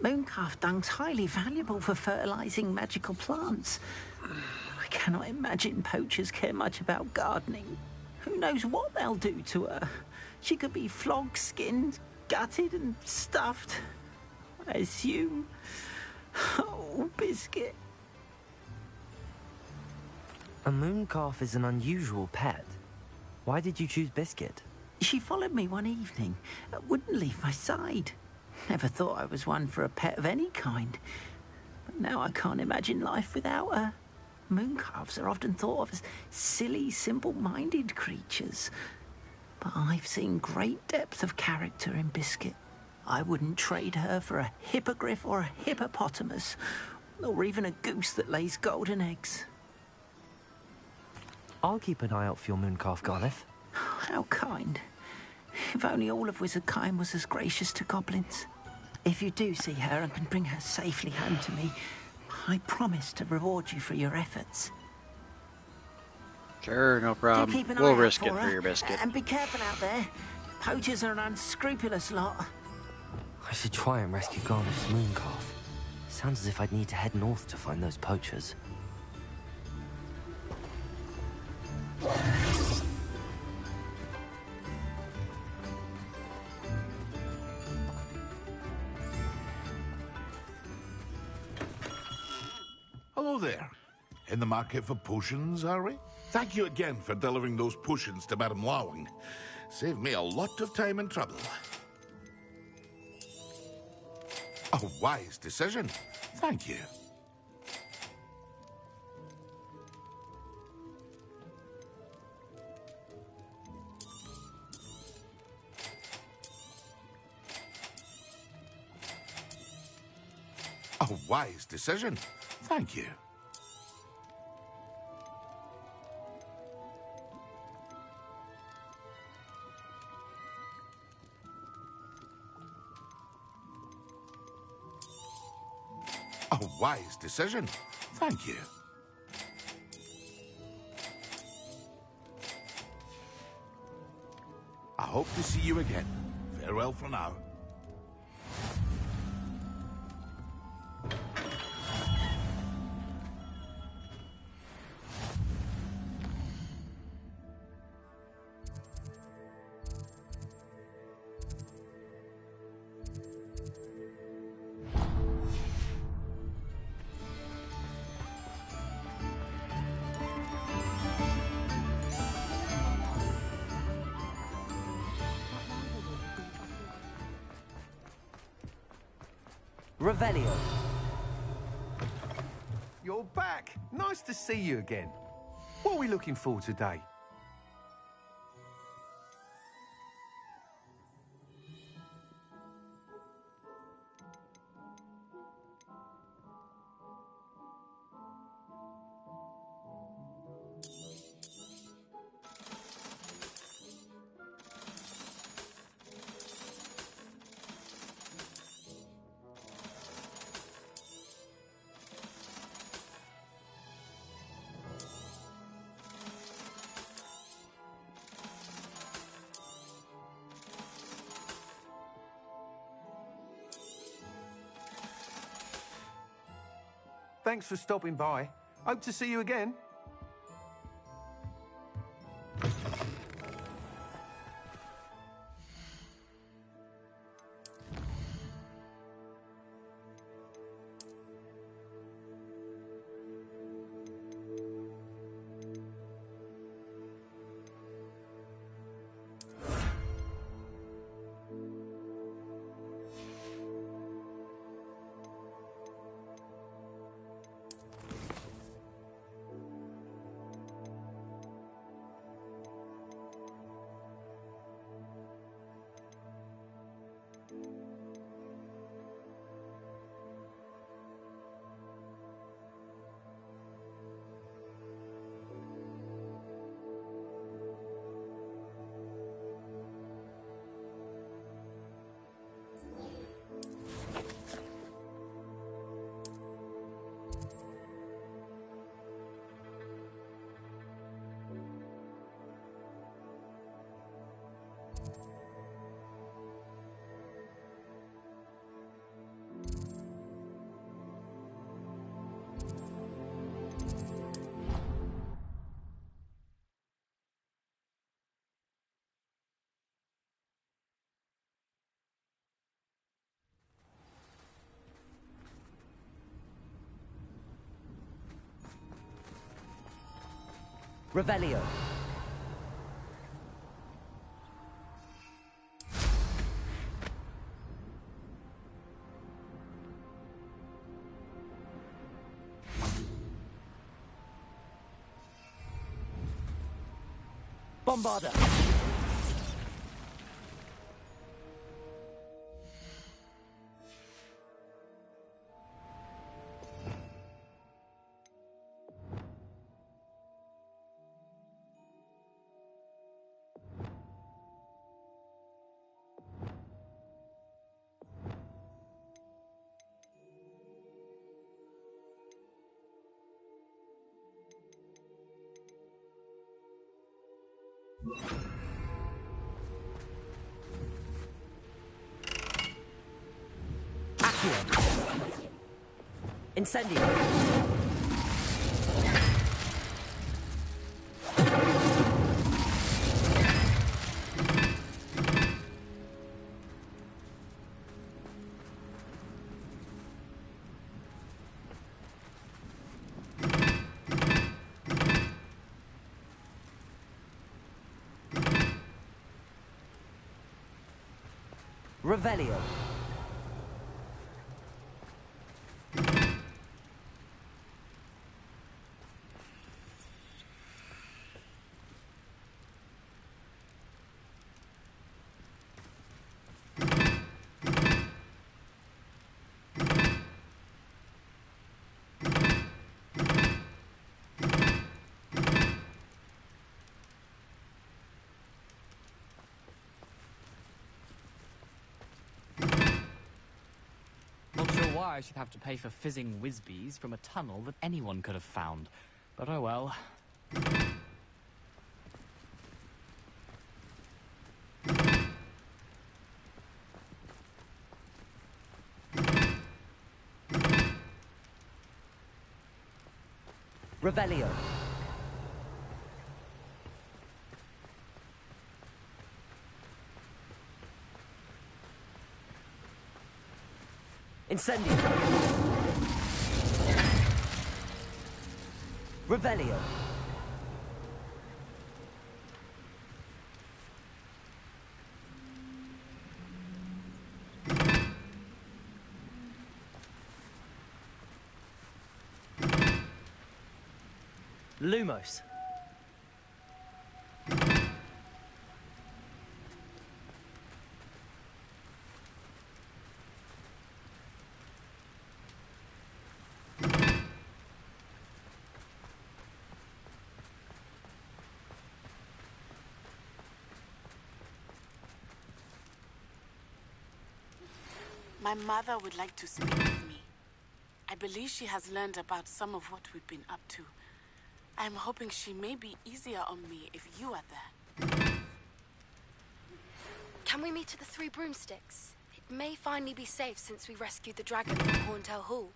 Mooncalf dung's highly valuable for fertilizing magical plants. I cannot imagine poachers care much about gardening. Who knows what they'll do to her? She could be flogged, skinned, gutted and stuffed. I assume. Oh, Biscuit. A mooncalf is an unusual pet. Why did you choose Biscuit? She followed me one evening, wouldn't leave my side. Never thought I was one for a pet of any kind. But now I can't imagine life without her. Mooncalves are often thought of as silly, simple-minded creatures. But I've seen great depth of character in Biscuit. I wouldn't trade her for a hippogriff or a hippopotamus, nor even a goose that lays golden eggs. I'll keep an eye out for your mooncalf, Gareth. How kind. If only all of Wizardkind was as gracious to goblins. If you do see her and can bring her safely home to me, I promise to reward you for your efforts. Sure, no Do problem. keep an eye We'll out risk it for for her. your biscuit. And be careful out there. Poachers are an unscrupulous lot. I should try and rescue Garneth's mooncalf. Sounds as if I'd need to head north to find those poachers. Hello there. In the market for potions, are we? Thank you again for delivering those potions to Madame Lawing. Saved me a lot of time and trouble. A wise decision. Thank you. A wise decision. Thank you. A wise decision. Thank you. I hope to see you again. Farewell for now. Revelio. You're back. Nice to see you again. What are we looking for today? Thanks for stopping by. Hope to see you again. Revelio. Bombarda. Accio. Incendio. Revelio. Not sure why I should have to pay for fizzing whizbees from a tunnel that anyone could have found. But oh well. Revelio. Incendio. Revelio. Lumos. My mother would like to speak with me. I believe she has learned about some of what we've been up to. I'm hoping she may be easier on me if you are there. Can we meet at the Three Broomsticks? It may finally be safe since we rescued the dragon from Horntail Hall.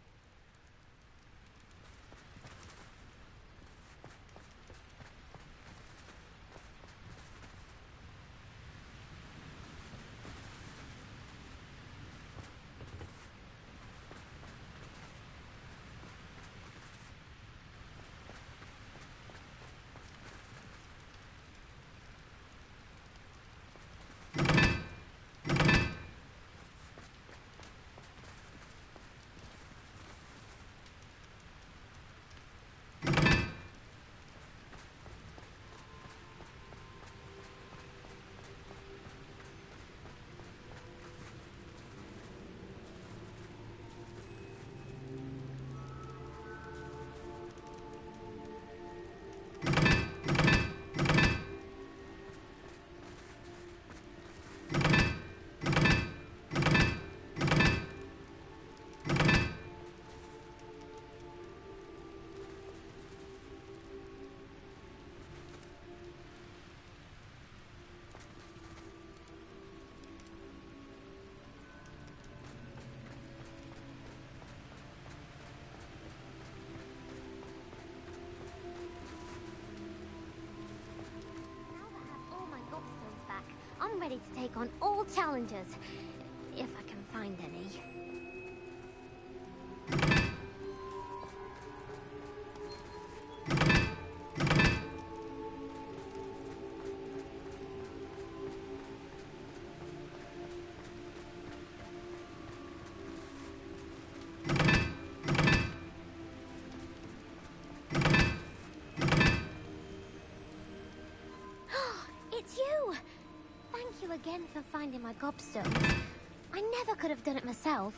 I'm ready to take on all challenges, if I can find any. It's you! Thank you again for finding my gobstones. I never could have done it myself.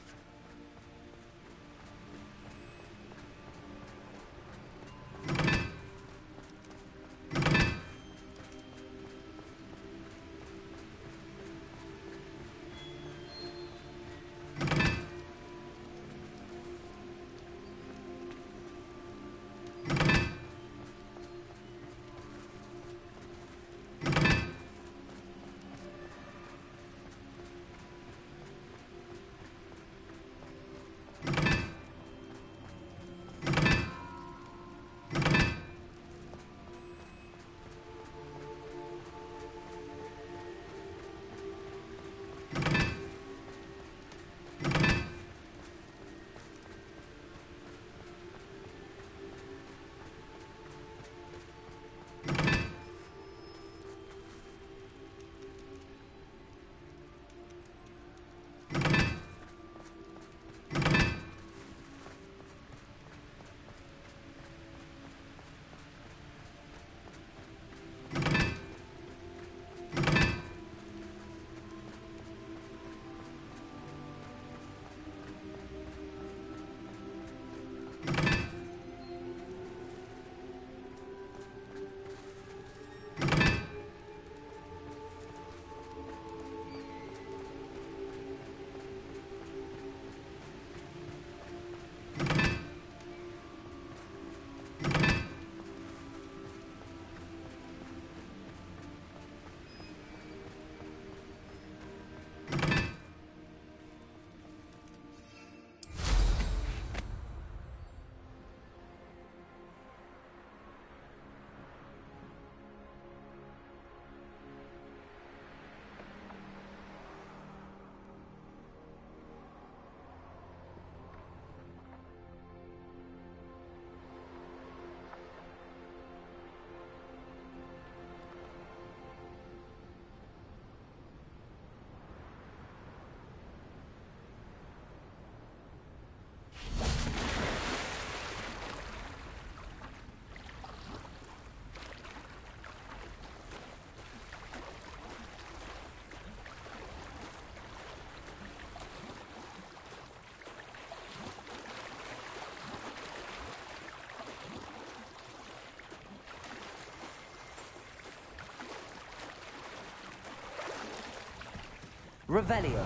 Revelio.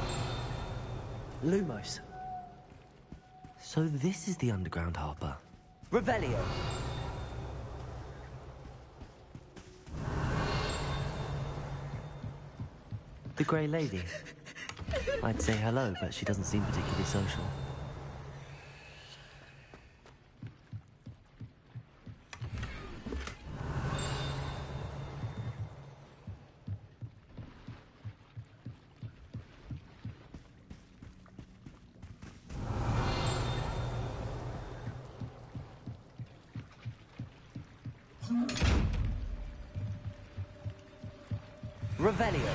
Lumos. So this is the underground harbour. Revelio. The Grey Lady. I'd say hello, but she doesn't seem particularly social. Revelio.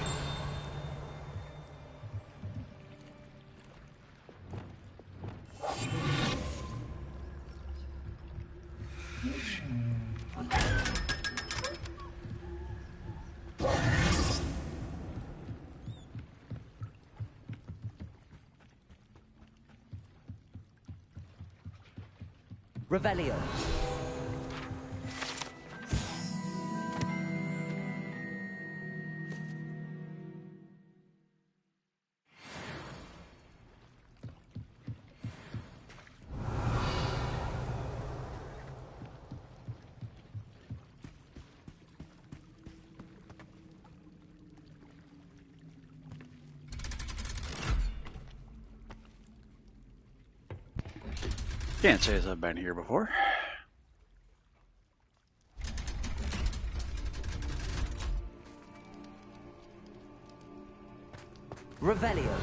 Revelio. Can't say as I've been here before. Revelio.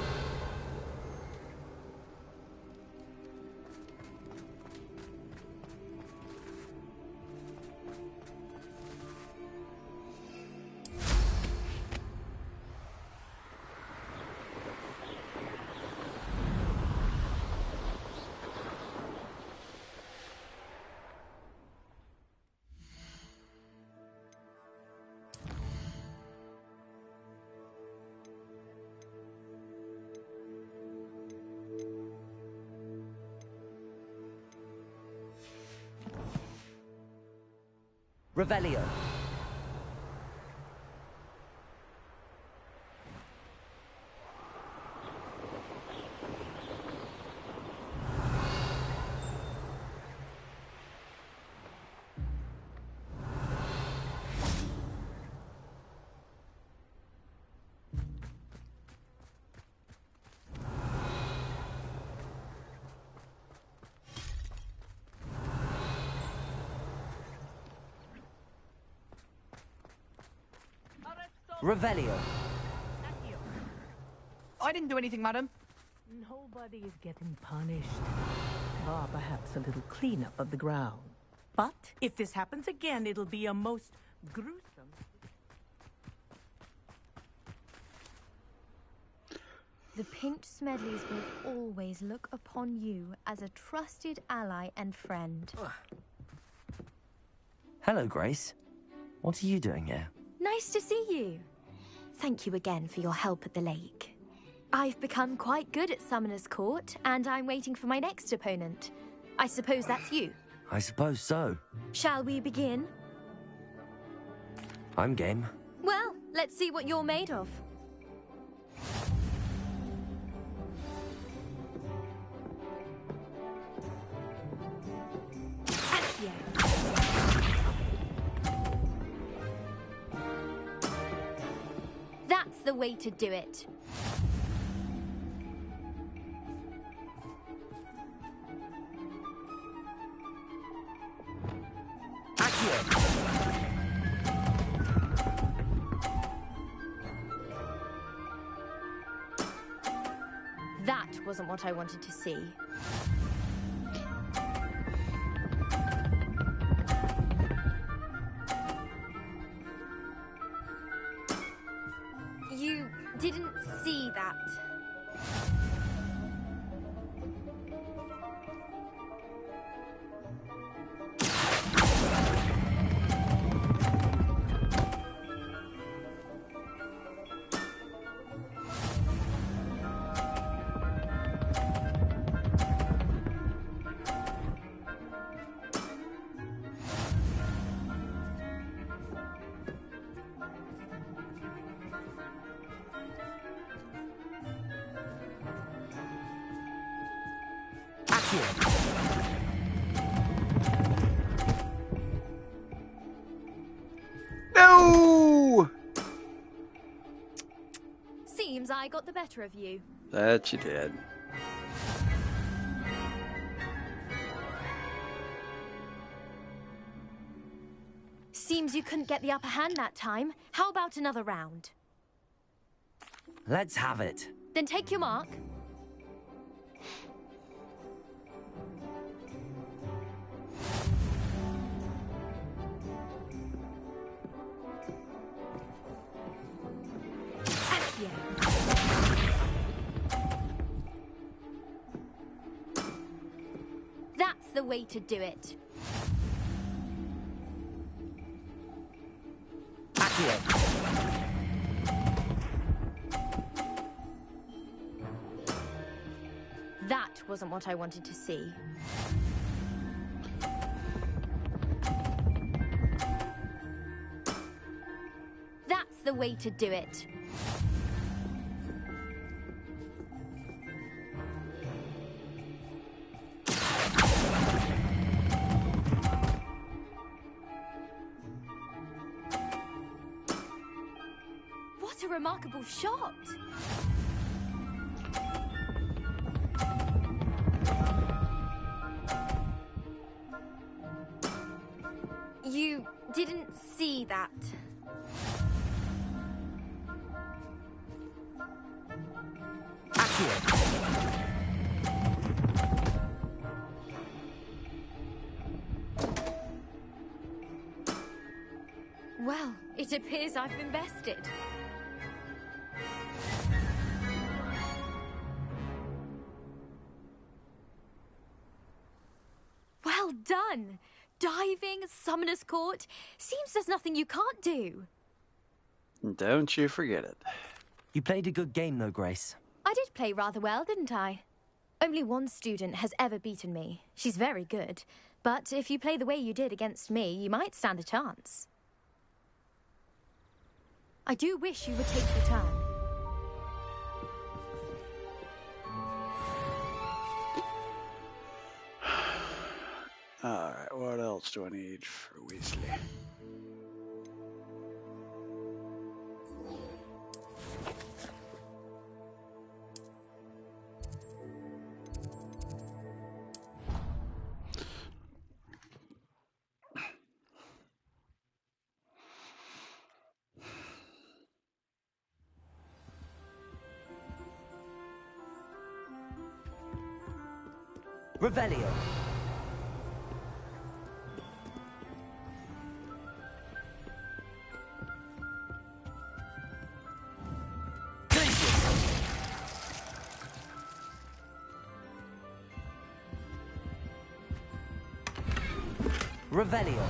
Revelio. Revelio. I didn't do anything, madam. Nobody is getting punished. Bar perhaps a little cleanup of the ground. But if this happens again, it'll be a most gruesome... The Pinch Smedleys will always look upon you as a trusted ally and friend. Hello, Grace. What are you doing here? Nice to see you. Thank you again for your help at the lake. I've become quite good at Summoner's Court, and I'm waiting for my next opponent. I suppose that's you. I suppose so. Shall we begin? I'm game. Well, let's see what you're made of. That's the way to do it. That wasn't what I wanted to see. You didn't see that. No! Seems I got the better of you. That you did. Seems you couldn't get the upper hand that time. How about another round? Let's have it. Then take your mark. Accio. That's the way to do it. That wasn't what I wanted to see. That's the way to do it. What a remarkable shot! You didn't see that. Well, it appears I've been bested. Well done! Diving, Summoner's Court. Seems there's nothing you can't do. Don't you forget it. You played a good game, though, Grace. I did play rather well, didn't I? Only one student has ever beaten me. She's very good. But if you play the way you did against me, you might stand a chance. I do wish you would take the turn. Alright, what else do I need for Weasley? Revelio. Revelio.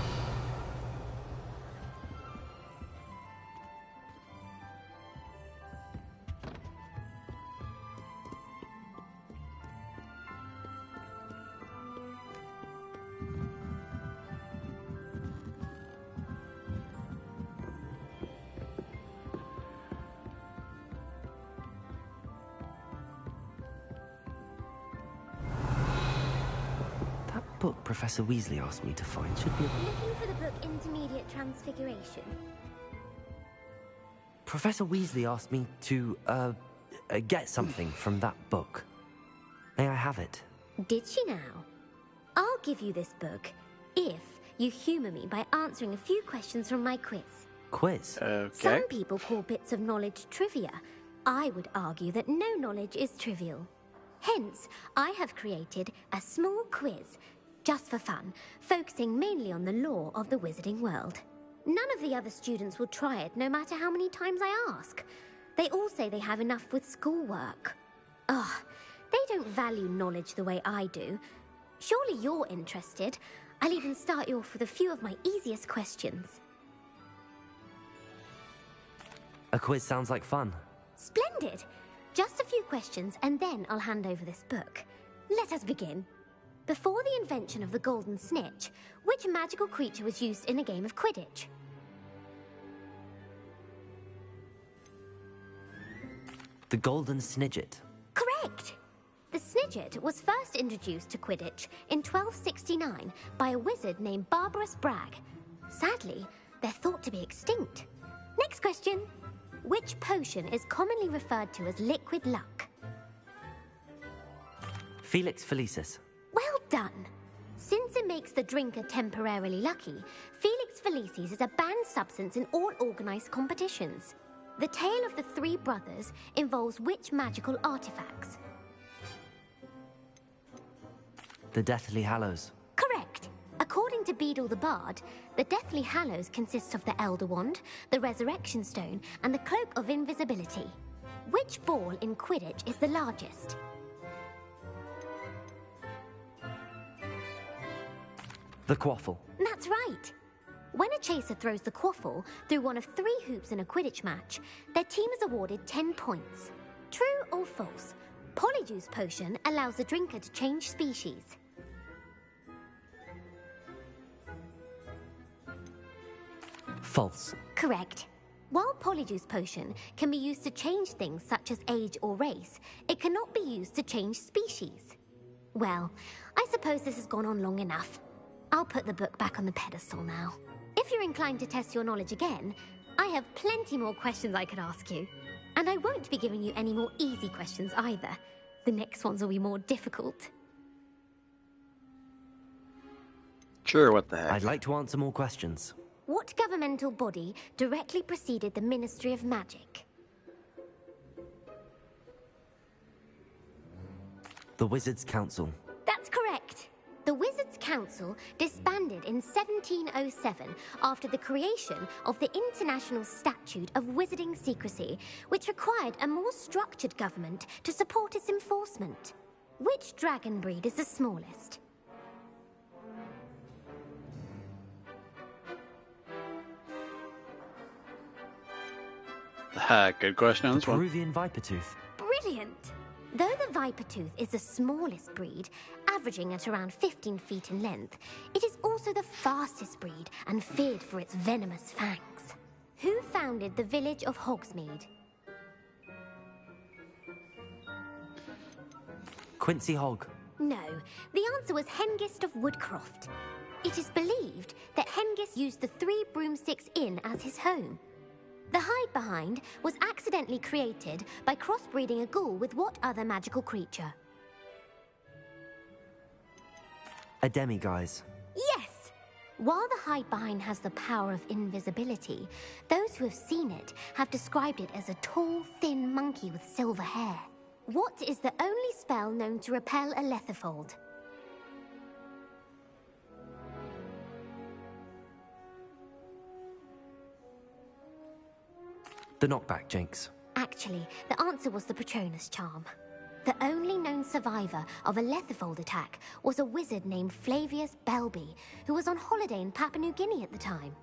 Book Professor Weasley asked me to find should be... Looking for the book Intermediate Transfiguration. Professor Weasley asked me to, get something from that book. May I have it? Did she now? I'll give you this book if you humour me by answering a few questions from my quiz. Quiz? Okay. Some people call bits of knowledge trivia. I would argue that no knowledge is trivial. Hence, I have created a small quiz just for fun, focusing mainly on the lore of the wizarding world. None of the other students will try it, no matter how many times I ask. They all say they have enough with schoolwork. Ugh, they don't value knowledge the way I do. Surely you're interested. I'll even start you off with a few of my easiest questions. A quiz sounds like fun. Splendid! Just a few questions, and then I'll hand over this book. Let us begin. Before the invention of the Golden Snitch, which magical creature was used in a game of Quidditch? The Golden Snidget. Correct! The Snitch Widget was first introduced to Quidditch in 1269 by a wizard named Barbarous Bragg. Sadly, they're thought to be extinct. Next question. Which potion is commonly referred to as liquid luck? Felix Felicis. Well done. Since it makes the drinker temporarily lucky, Felix Felicis is a banned substance in all organised competitions. The tale of the three brothers involves which magical artifacts? The Deathly Hallows. Correct. According to Beadle the Bard, the Deathly Hallows consists of the Elder Wand, the Resurrection Stone, and the Cloak of Invisibility. Which ball in Quidditch is the largest? The Quaffle. That's right. When a chaser throws the quaffle through one of 3 hoops in a Quidditch match, their team is awarded 10 points. True or false? Polyjuice Potion allows the drinker to change species. False. Correct. While Polyjuice Potion can be used to change things such as age or race, it cannot be used to change species. Well, I suppose this has gone on long enough. I'll put the book back on the pedestal now. If you're inclined to test your knowledge again, I have plenty more questions I could ask you. And I won't be giving you any more easy questions either. The next ones will be more difficult. Sure, what the heck. I'd like to answer more questions. What governmental body directly preceded the Ministry of Magic? The Wizards' Council. That's correct. The Wizards' Council disbanded in 1707 after the creation of the International Statute of Wizarding Secrecy, which required a more structured government to support its enforcement. Which dragon breed is the smallest? Good question on this one. Peruvian Vipertooth. Brilliant! Though the Vipertooth is the smallest breed, averaging at around 15 feet in length, it is also the fastest breed and feared for its venomous fangs. Who founded the village of Hogsmeade? Quincy Hogg. No, the answer was Hengist of Woodcroft. It is believed that Hengist used the 3 Broomsticks Inn as his home. The Hide-Behind was accidentally created by crossbreeding a ghoul with what other magical creature? A Demiguise. Yes! While the Hide-Behind has the power of invisibility, those who have seen it have described it as a tall, thin monkey with silver hair. What is the only spell known to repel a Lethifold? The Knockback Jinx. Actually, the answer was the Patronus Charm. The only known survivor of a Lethifold attack was a wizard named Flavius Belby, who was on holiday in Papua New Guinea at the time.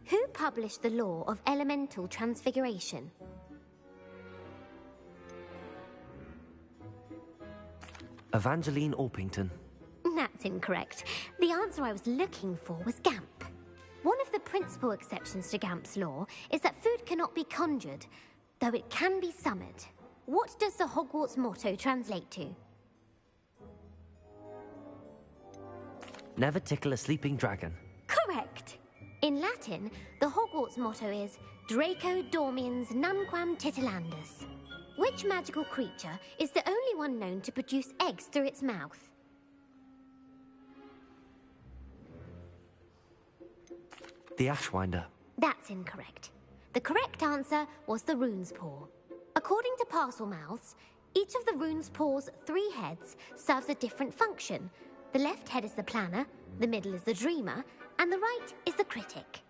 Who published the law of elemental transfiguration? Evangeline Orpington. That's incorrect. The answer I was looking for was Gamp. One of the principal exceptions to Gamp's law is that food cannot be conjured, though it can be summoned. What does the Hogwarts motto translate to? Never tickle a sleeping dragon. Correct. In Latin, the Hogwarts motto is Draco Dormiens Nunquam Titilandus. Which magical creature is the only one known to produce eggs through its mouth? The Ashwinder. That's incorrect. The correct answer was the Rune's Paw. According to Parselmouths, each of the Rune's Paw's 3 heads serves a different function. The left head is the planner, the middle is the dreamer, and the right is the critic.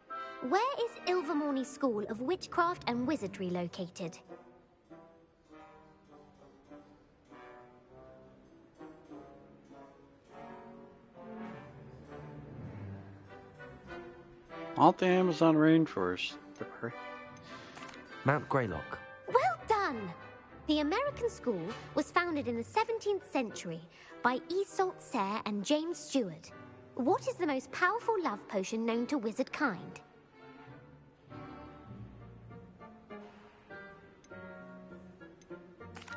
Where is Ilvermorny School of Witchcraft and Wizardry located? All the Amazon rainforest. Mount Greylock. Well done! The American school was founded in the 17th century by Iseult Sayre and James Stewart. What is the most powerful love potion known to wizard kind?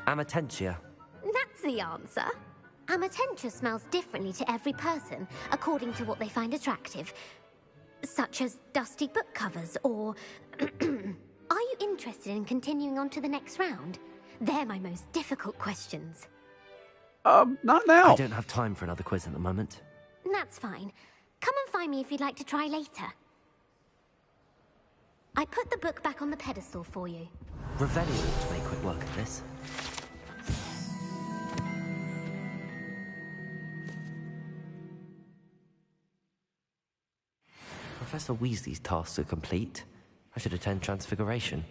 Amatentia. That's the answer. Amitentia smells differently to every person, according to what they find attractive. Such as dusty book covers, or... Are you interested in continuing on to the next round? They're my most difficult questions. Not now. I don't have time for another quiz at the moment. That's fine. Come and find me if you'd like to try later. I put the book back on the pedestal for you. Revelio ought to make quick work of this. Professor Weasley's tasks are complete. I should attend Transfiguration.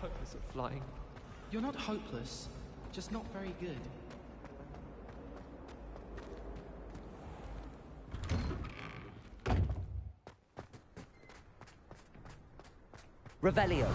Hopeless at flying. You're not hopeless, just not very good. Revelio.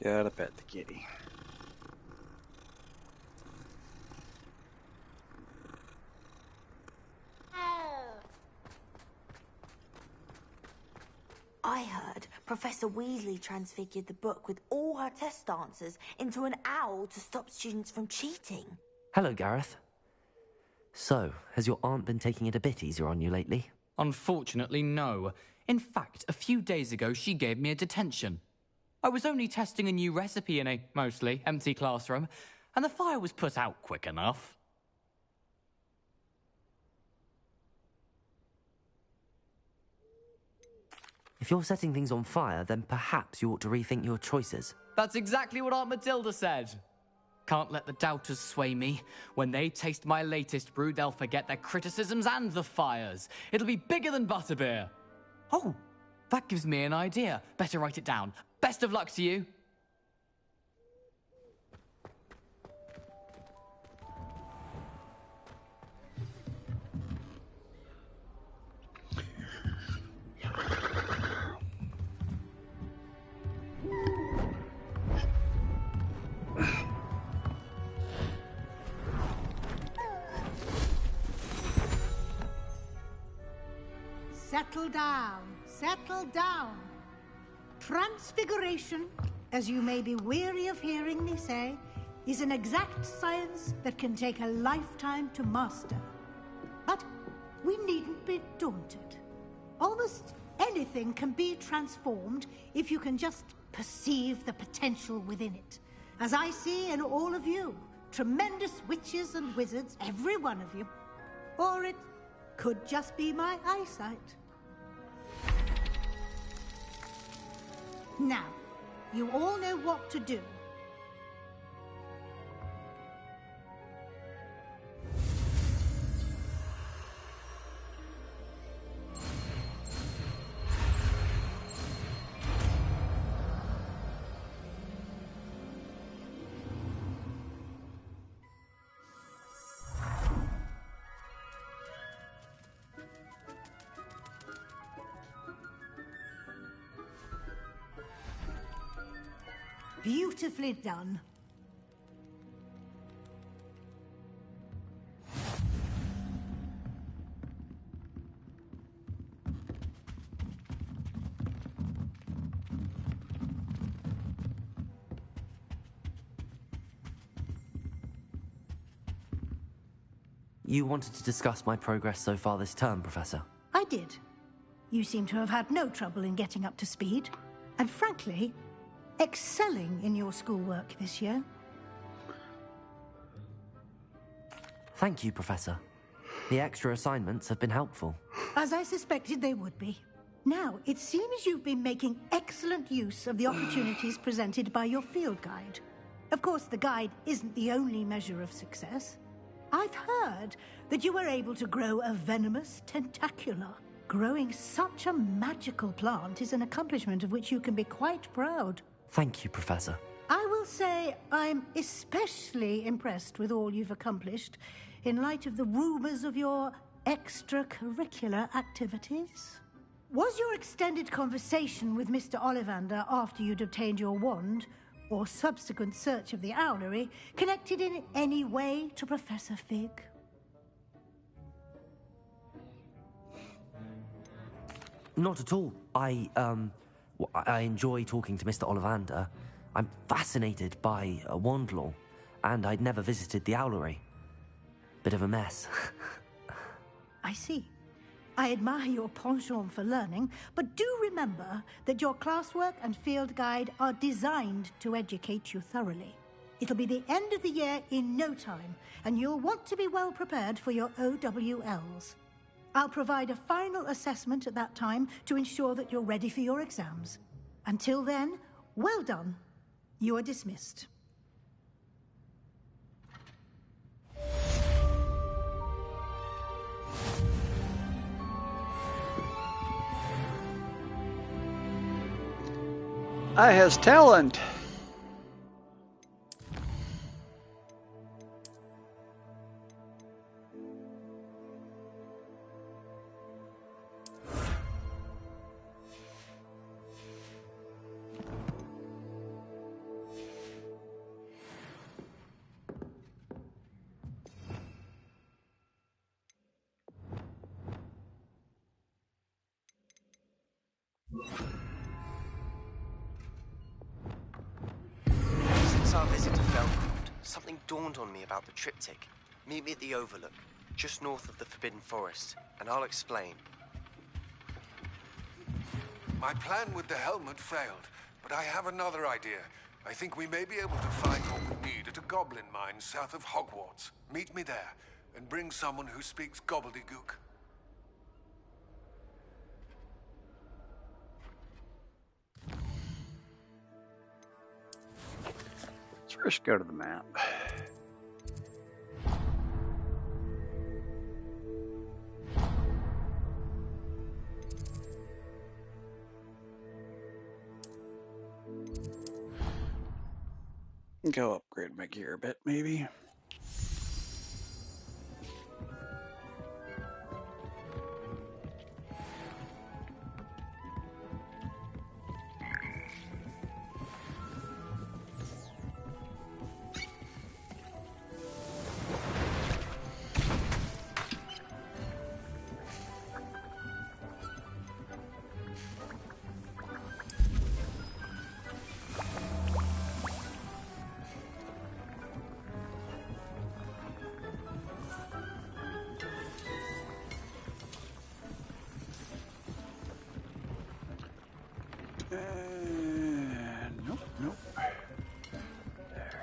Gotta pet the kitty. I heard Professor Weasley transfigured the book with all her test answers into an owl to stop students from cheating. Hello, Gareth. So, has your aunt been taking it a bit easier on you lately? Unfortunately, no. In fact, a few days ago, she gave me a detention. I was only testing a new recipe in a mostly empty classroom, and the fire was put out quick enough. If you're setting things on fire, then perhaps you ought to rethink your choices. That's exactly what Aunt Matilda said. Can't let the doubters sway me. When they taste my latest brew, they'll forget their criticisms and the fires. It'll be bigger than butterbeer. Oh, that gives me an idea. Better write it down. Best of luck to you. Settle down, settle down. Transfiguration, as you may be weary of hearing me say, is an exact science that can take a lifetime to master. But we needn't be daunted. Almost anything can be transformed if you can just perceive the potential within it. As I see in all of you, tremendous witches and wizards, every one of you. Or it could just be my eyesight. Now, you all know what to do. Beautifully done. You wanted to discuss my progress so far this term, Professor. I did. You seem to have had no trouble in getting up to speed. And frankly, excelling in your schoolwork this year. Thank you, Professor. The extra assignments have been helpful. As I suspected they would be. Now, it seems you've been making excellent use of the opportunities presented by your field guide. Of course, the guide isn't the only measure of success. I've heard that you were able to grow a venomous tentacula. Growing such a magical plant is an accomplishment of which you can be quite proud. Thank you, Professor. I will say I'm especially impressed with all you've accomplished in light of the rumors of your extracurricular activities. Was your extended conversation with Mr. Ollivander after you'd obtained your wand, or subsequent search of the owlery, connected in any way to Professor Fig? Not at all. I enjoy talking to Mr. Ollivander. I'm fascinated by wand law, and I'd never visited the owlery. Bit of a mess. I see. I admire your penchant for learning, but do remember that your classwork and field guide are designed to educate you thoroughly. It'll be the end of the year in no time, and you'll want to be well prepared for your OWLs. I'll provide a final assessment at that time to ensure that you're ready for your exams. Until then, well done. You are dismissed. I has talent. Since our visit to Felcroft, something dawned on me about the triptych. Meet me at the Overlook, just north of the Forbidden Forest, and I'll explain. My plan with the helmet failed, but I have another idea. I think we may be able to find what we need at a goblin mine south of Hogwarts. Meet me there, and bring someone who speaks gobbledygook. Let's first go to the map. Go upgrade my gear a bit, maybe. Nope, nope. There.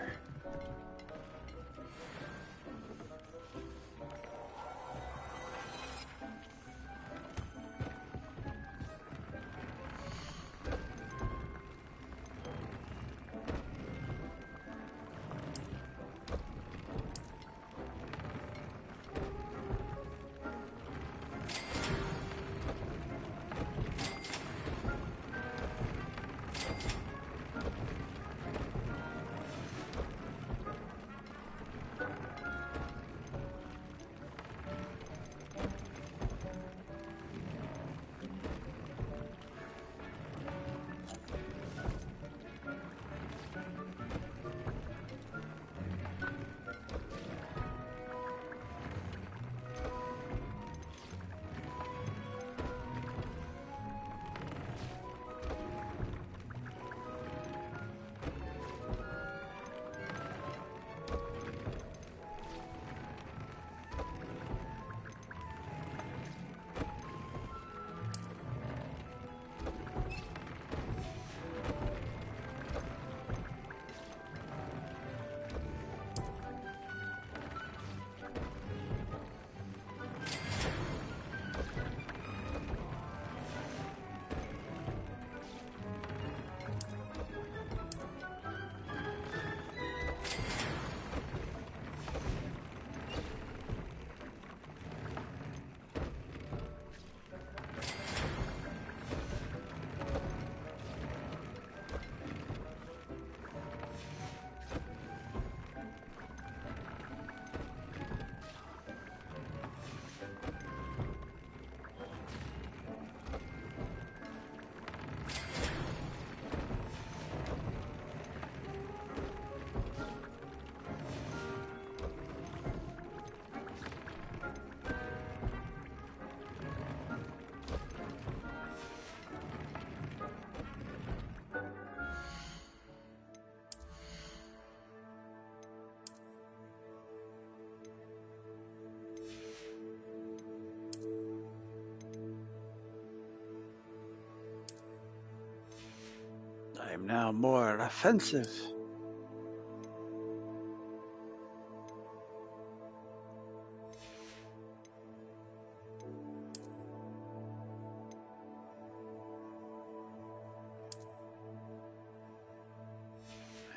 I am now more offensive.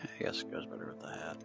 I guess it goes better with the hat.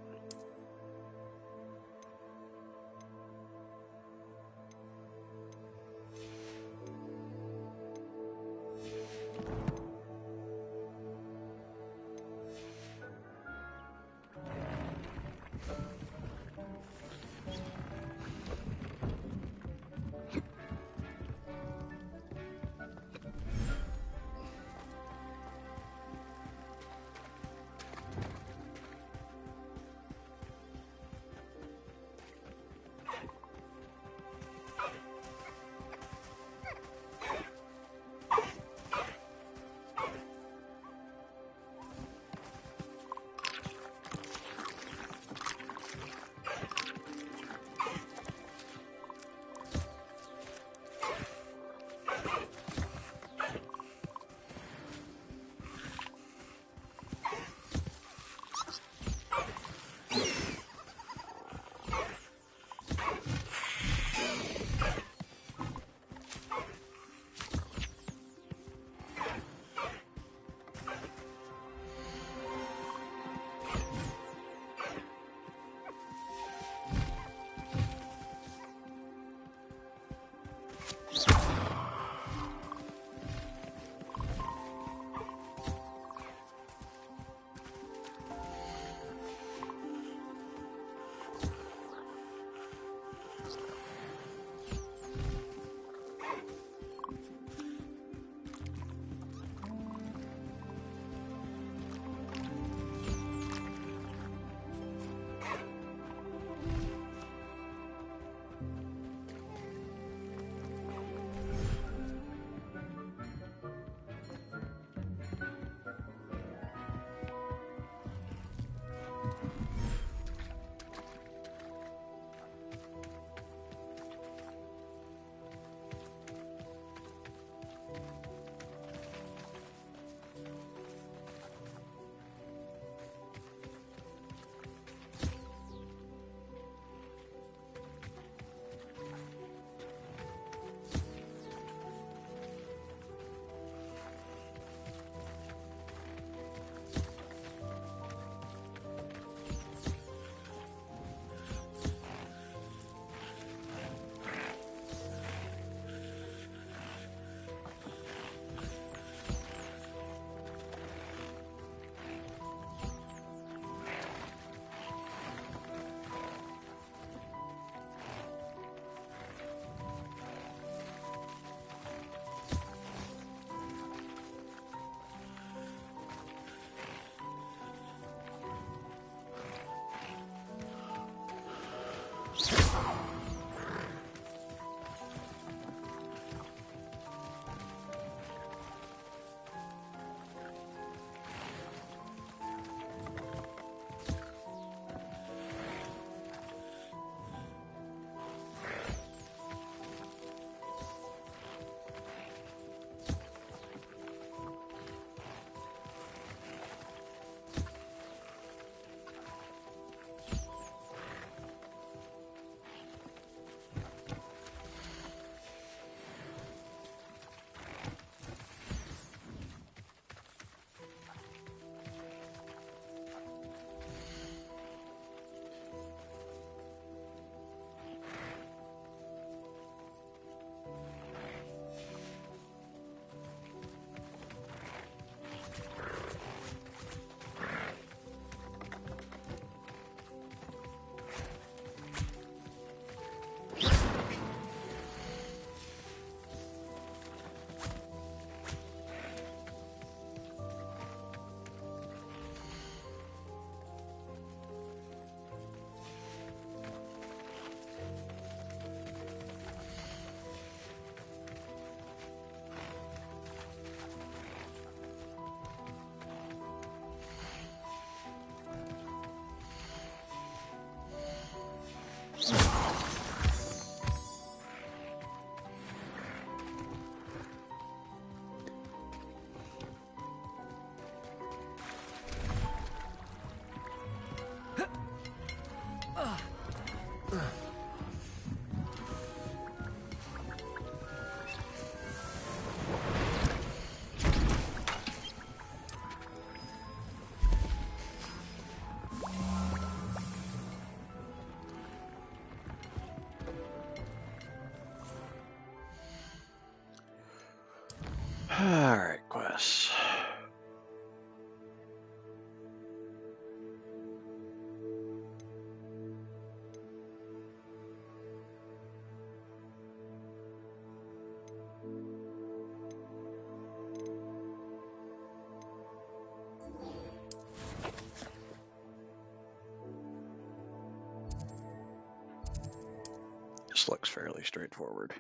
This looks fairly straightforward.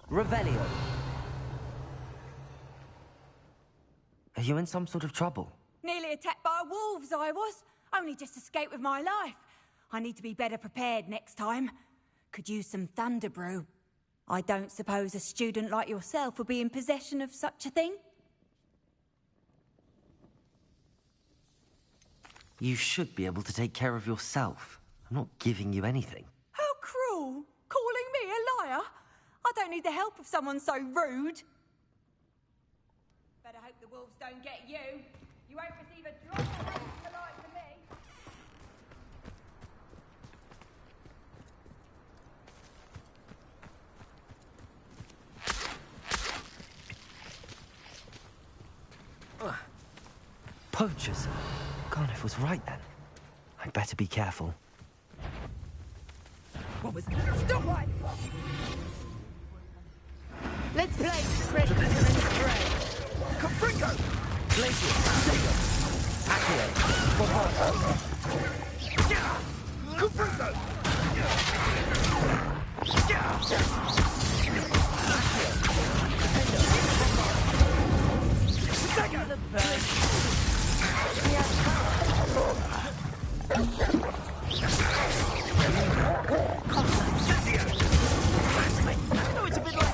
Revelio. Are you in some sort of trouble? Nearly attacked by wolves, I was. Only just escaped with my life. I need to be better prepared next time. Could use some thunder brew. I don't suppose a student like yourself would be in possession of such a thing? You should be able to take care of yourself. I'm not giving you anything. How cruel! Calling me a liar? I don't need the help of someone so rude. Better hope the wolves don't get you. You won't receive a drop of help from the likes of me. Poachers. Garniff was right then. I'd better be careful. What was that? Stop right! Let's play Predator and Prey. Confringo! Glacier, Sega, Accio, Bombardo. Confringo! Sega! The bird. No, it's a bit like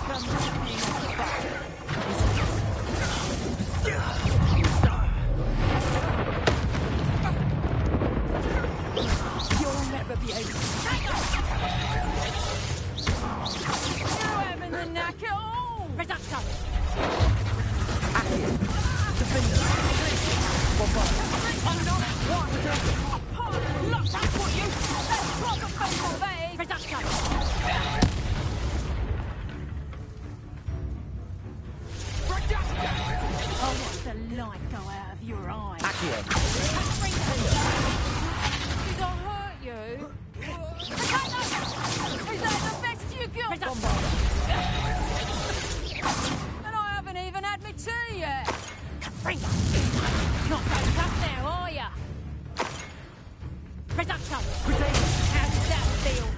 You'll never be able to take us! You having the knack at all! Reducto! Accio, Defender, Bombardo. I'm not one! Oh, look, that's what you... That's proper football, that is! Reducto! Oh, what's the light go out of your eye? Accio. Did I hurt you? Is that the best you got? And I haven't even had my tea yet. Not so tough now, are ya? Reducto. How does that feel?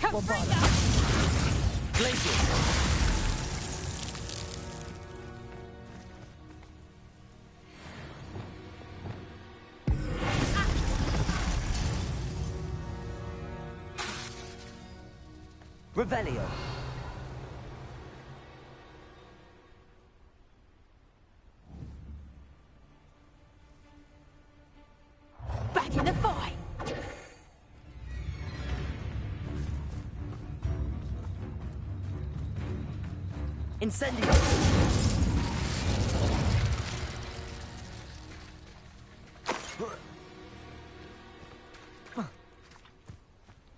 Confringo. Glacier. Revelio. Back in the fight. Incendio.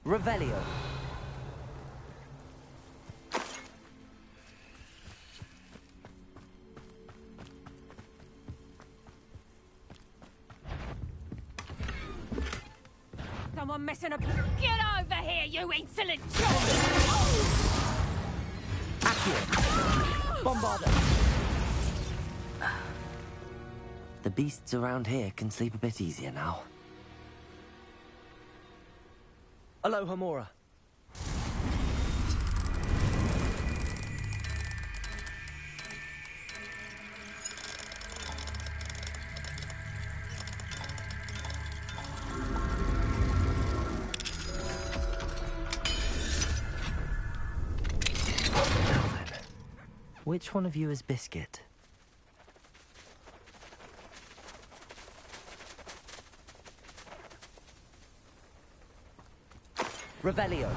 Revelio. Someone messing up. Get over here, you insolent dog! Accio. Bombardo. The beasts around here can sleep a bit easier now. Aloha Mora. Which one of you is Biscuit? Revelio.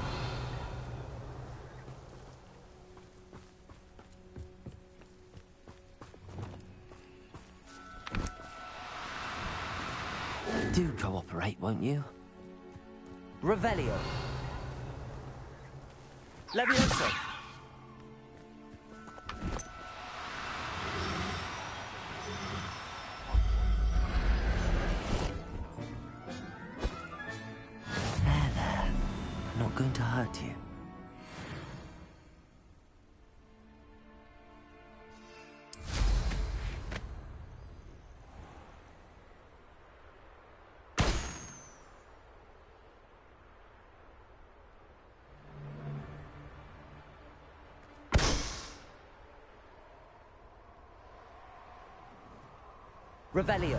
Do cooperate, won't you? Revelio. Levioso. Going to hurt you. Revelio.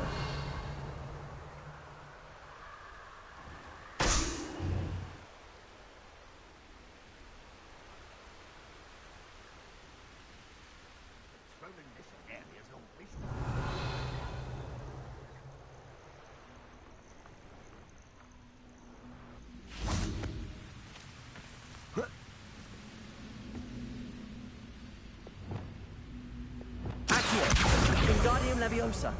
Wingardium Leviosa.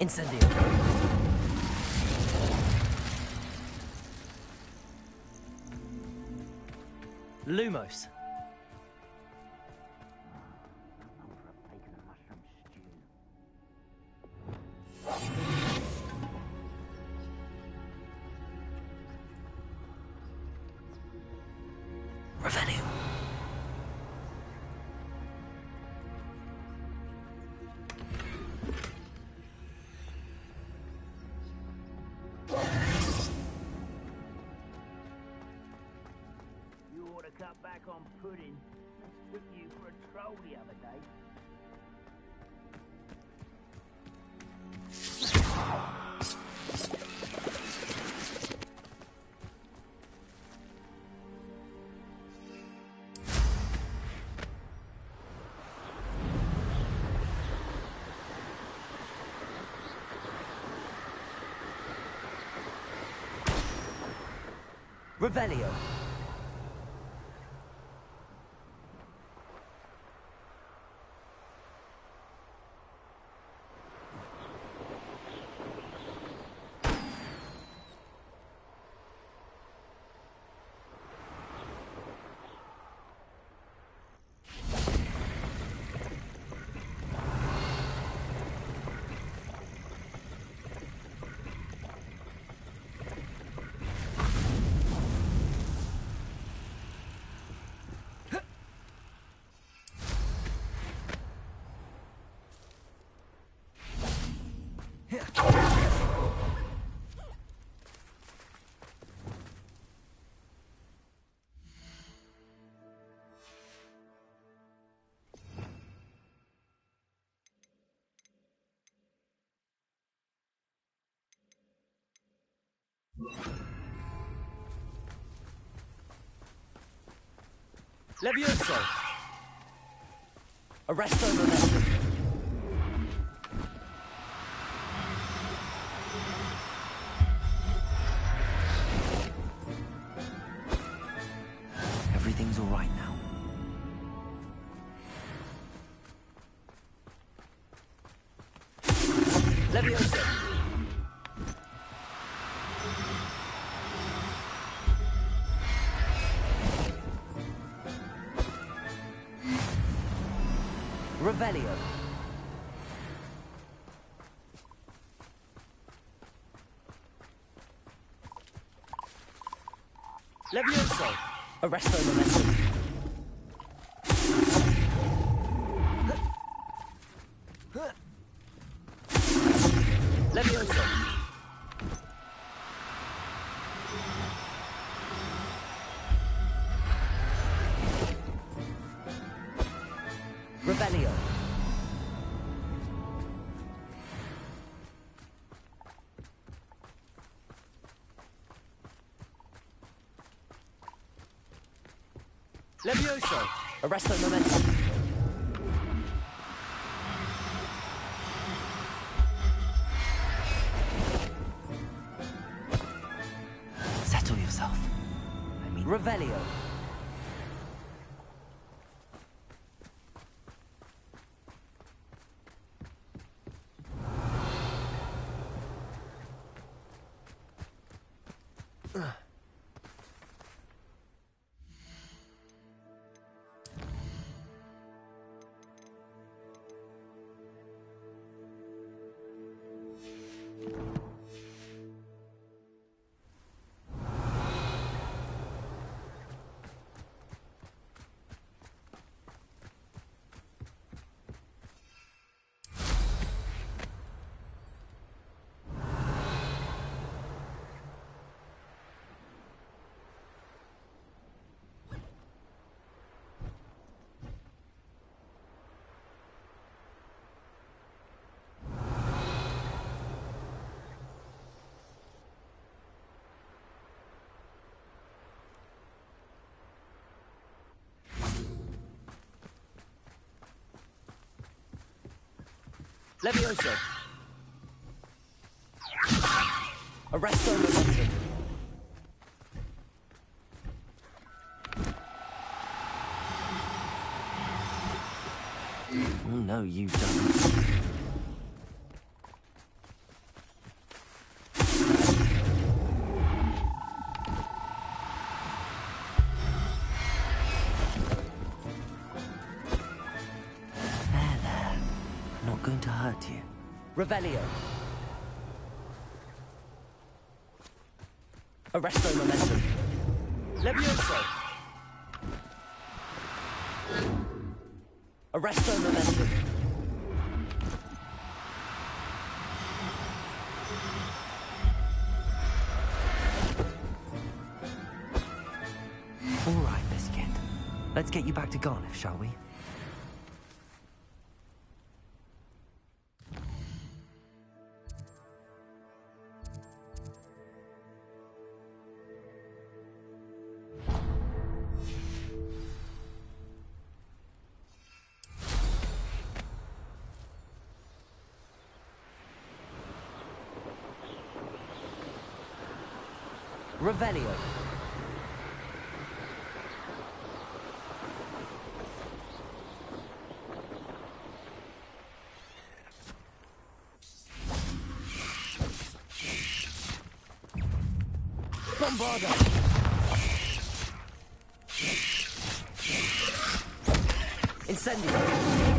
Incendio. Lumos. Revelio. You ought to cut back on pudding. I took you for a troll the other day. Revelio. Levioso. Arresto Momentum. Everything's all right now. Levioso. Revelio. Levioso. Arresto Momentum. Levioso. Revelio. Levioso. Arresto Momentum. Settle yourself. I mean, Revelio. Levioso. Arresto momentum. Oh, no, you don't. There. Not going to hurt you. Revelio. Arresto momentum. Levioso. Arresto momentum. All right, Biscuit. Let's get you back to Garniff, shall we? Revelio. Bombardo. Incendio.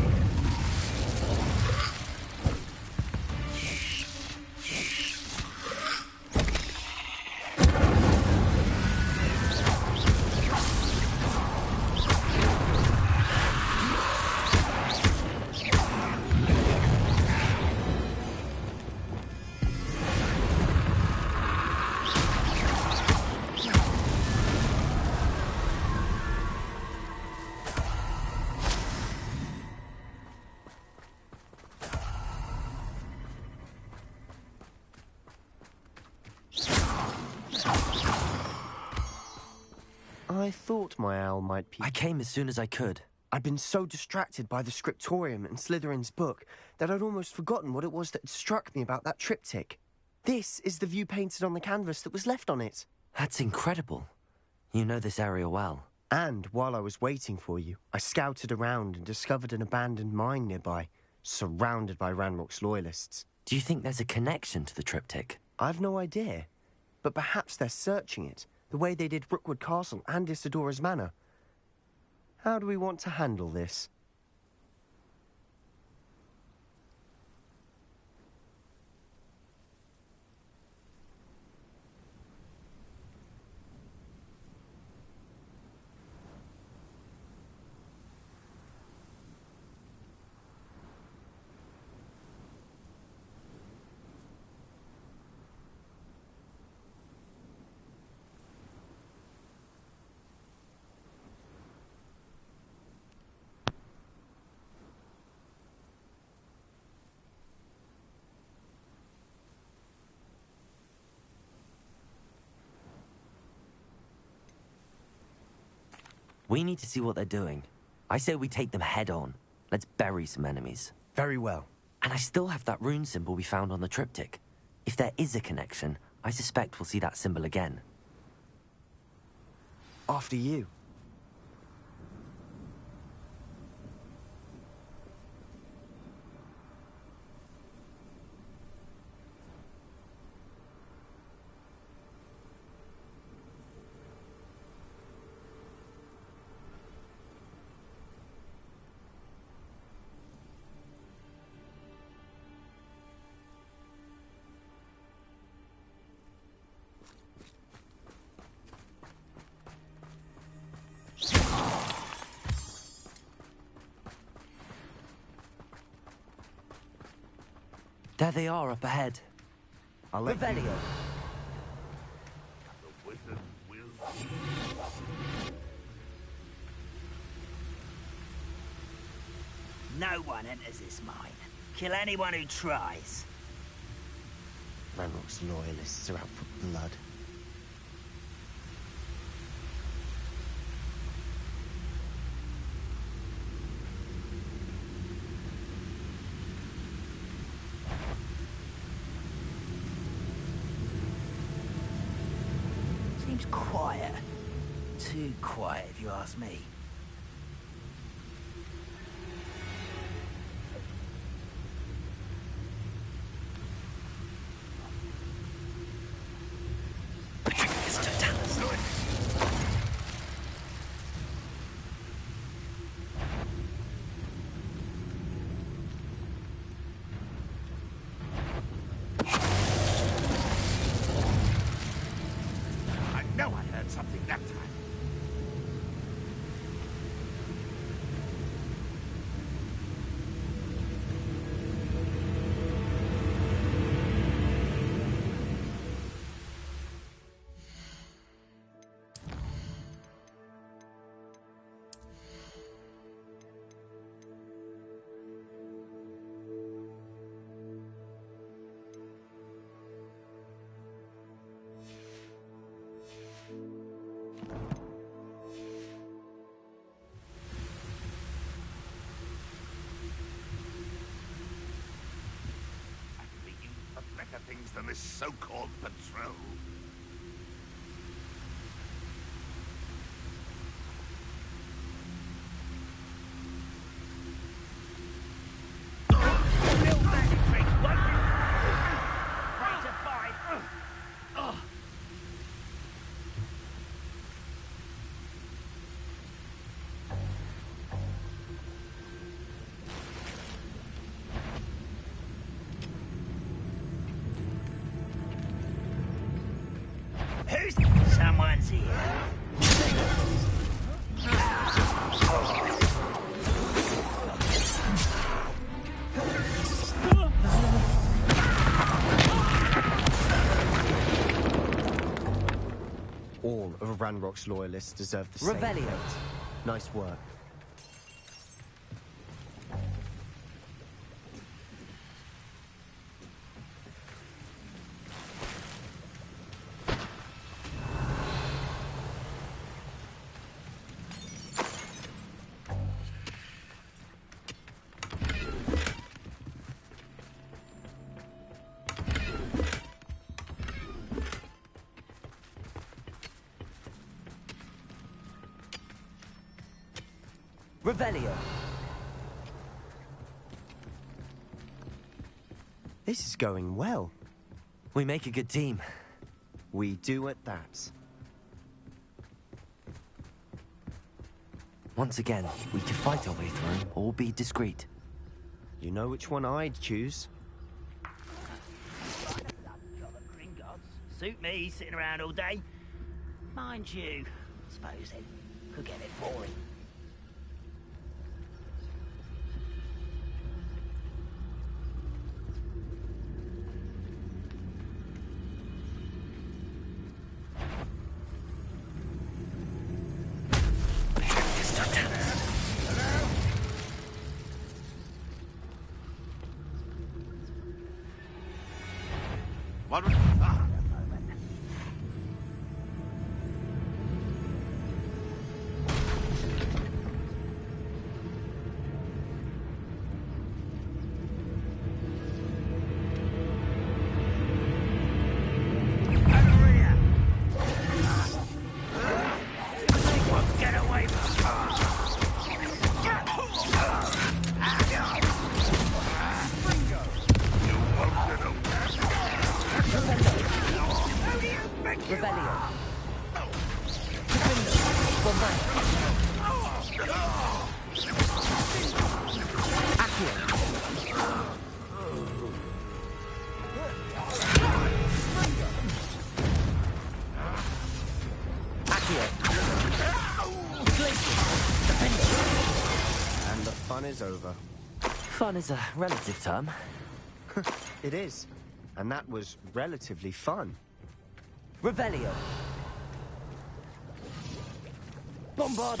I thought my owl might peek. I came as soon as I could. I'd been so distracted by the scriptorium and Slytherin's book that I'd almost forgotten what it was that had struck me about that triptych. This is the view painted on the canvas that was left on it. That's incredible. You know this area well. And while I was waiting for you, I scouted around and discovered an abandoned mine nearby, surrounded by Ranrock's loyalists. Do you think there's a connection to the triptych? I've no idea, but perhaps they're searching it, the way they did Rookwood Castle and Isidora's Manor. How do we want to handle this? We need to see what they're doing. I say we take them head on. Let's bury some enemies. Very well. And I still have that rune symbol we found on the triptych. If there is a connection, I suspect we'll see that symbol again. After you. There they are up ahead. I'll let Revelio. No one enters this mine. Kill anyone who tries. Ranrock's loyalists are out for blood. seems quiet. Too quiet, if you ask me. Things than this so-called patrol. Someone's here. All of Ranrock's loyalists deserve the same. Revelio. Nice work. Revelio. This is going well. We make a good team. We do at that. Once again, we could fight our way through or be discreet. You know which one I'd choose? Suit me, sitting around all day. Mind you, I suppose it could get a bit boring. And the fun is over. Fun is a relative term. It is. And that was relatively fun. Revelio. Bombard.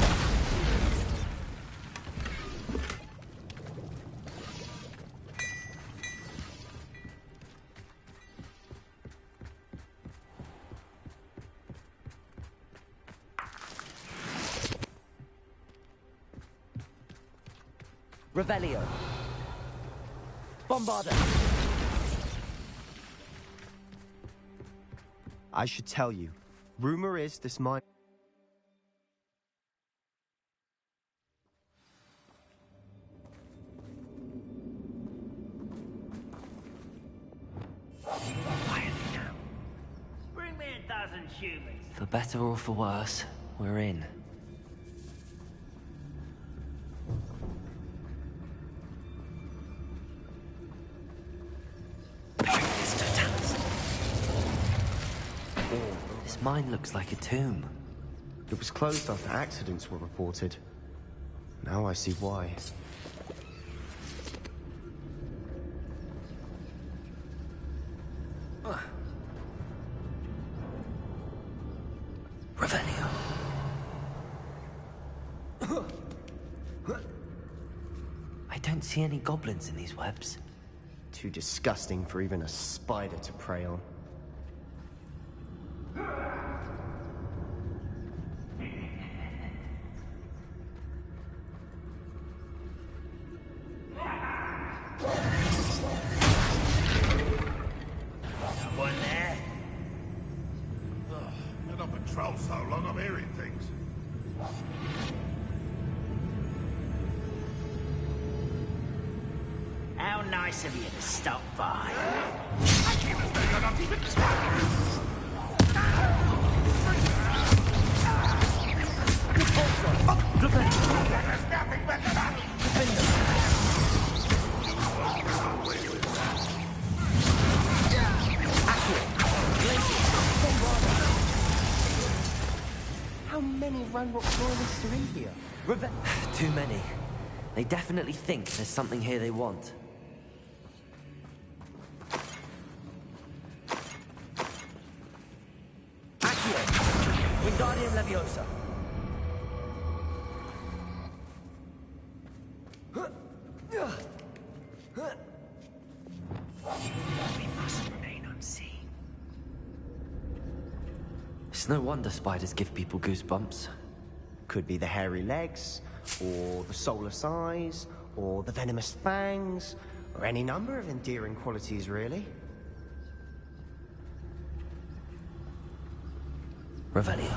Revelio. Bombarda. I should tell you, Rumor is this mine... Bring me 12 humans. For better or for worse, we're in. This mine looks like a tomb. It was closed after accidents were reported. Now I see why. Revelio. I don't see any goblins in these webs. Too disgusting for even a spider to prey on. Someone there? Been on patrol so long, I'm hearing things. How nice of you to stop by. How many Ranrock loyalists are in here? Too many. They definitely think there's something here they want. Accio! Wingardium Leviosa! We must remain unseen. It's no wonder spiders give people goosebumps. Could be the hairy legs, or the soulless eyes, or the venomous fangs, or any number of endearing qualities, really. Revelio.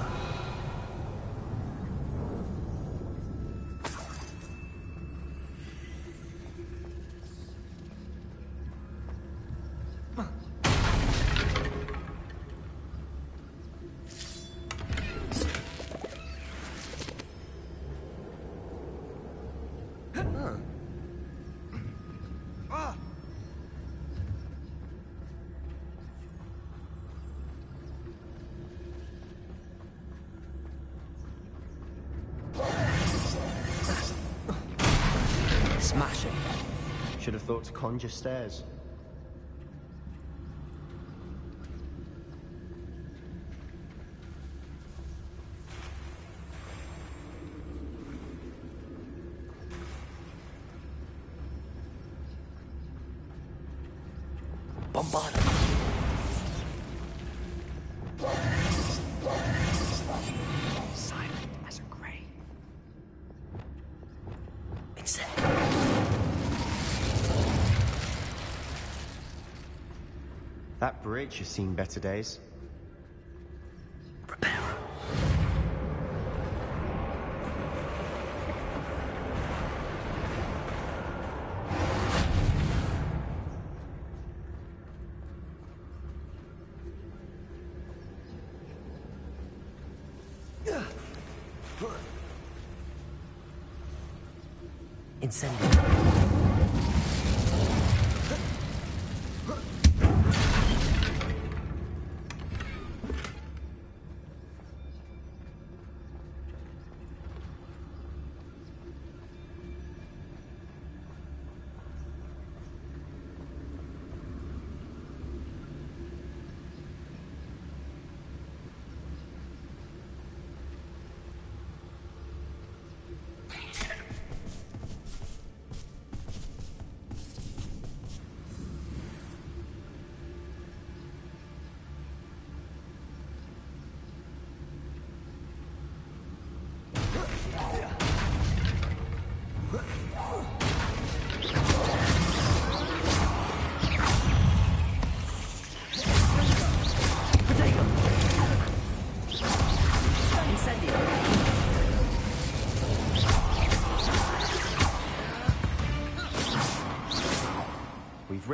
Smashing. Should have thought to conjure stairs. Bombarda. Silent as a grave. It's it. That bridge has seen better days. Incendio.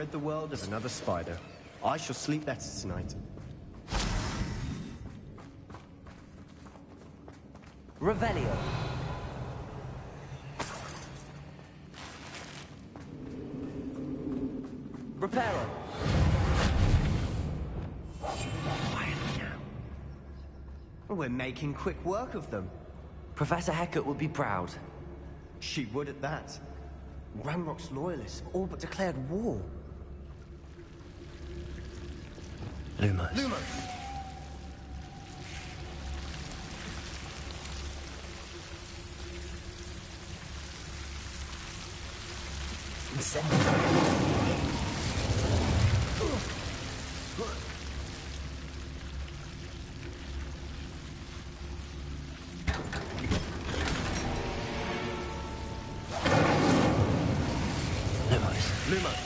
rid the world of another spider. I shall sleep better tonight. Revelio. Reparo. We're making quick work of them. Professor Hecat would be proud. She would at that. Ranrock's loyalists have all but declared war. Lumos. Lumos! Lumos.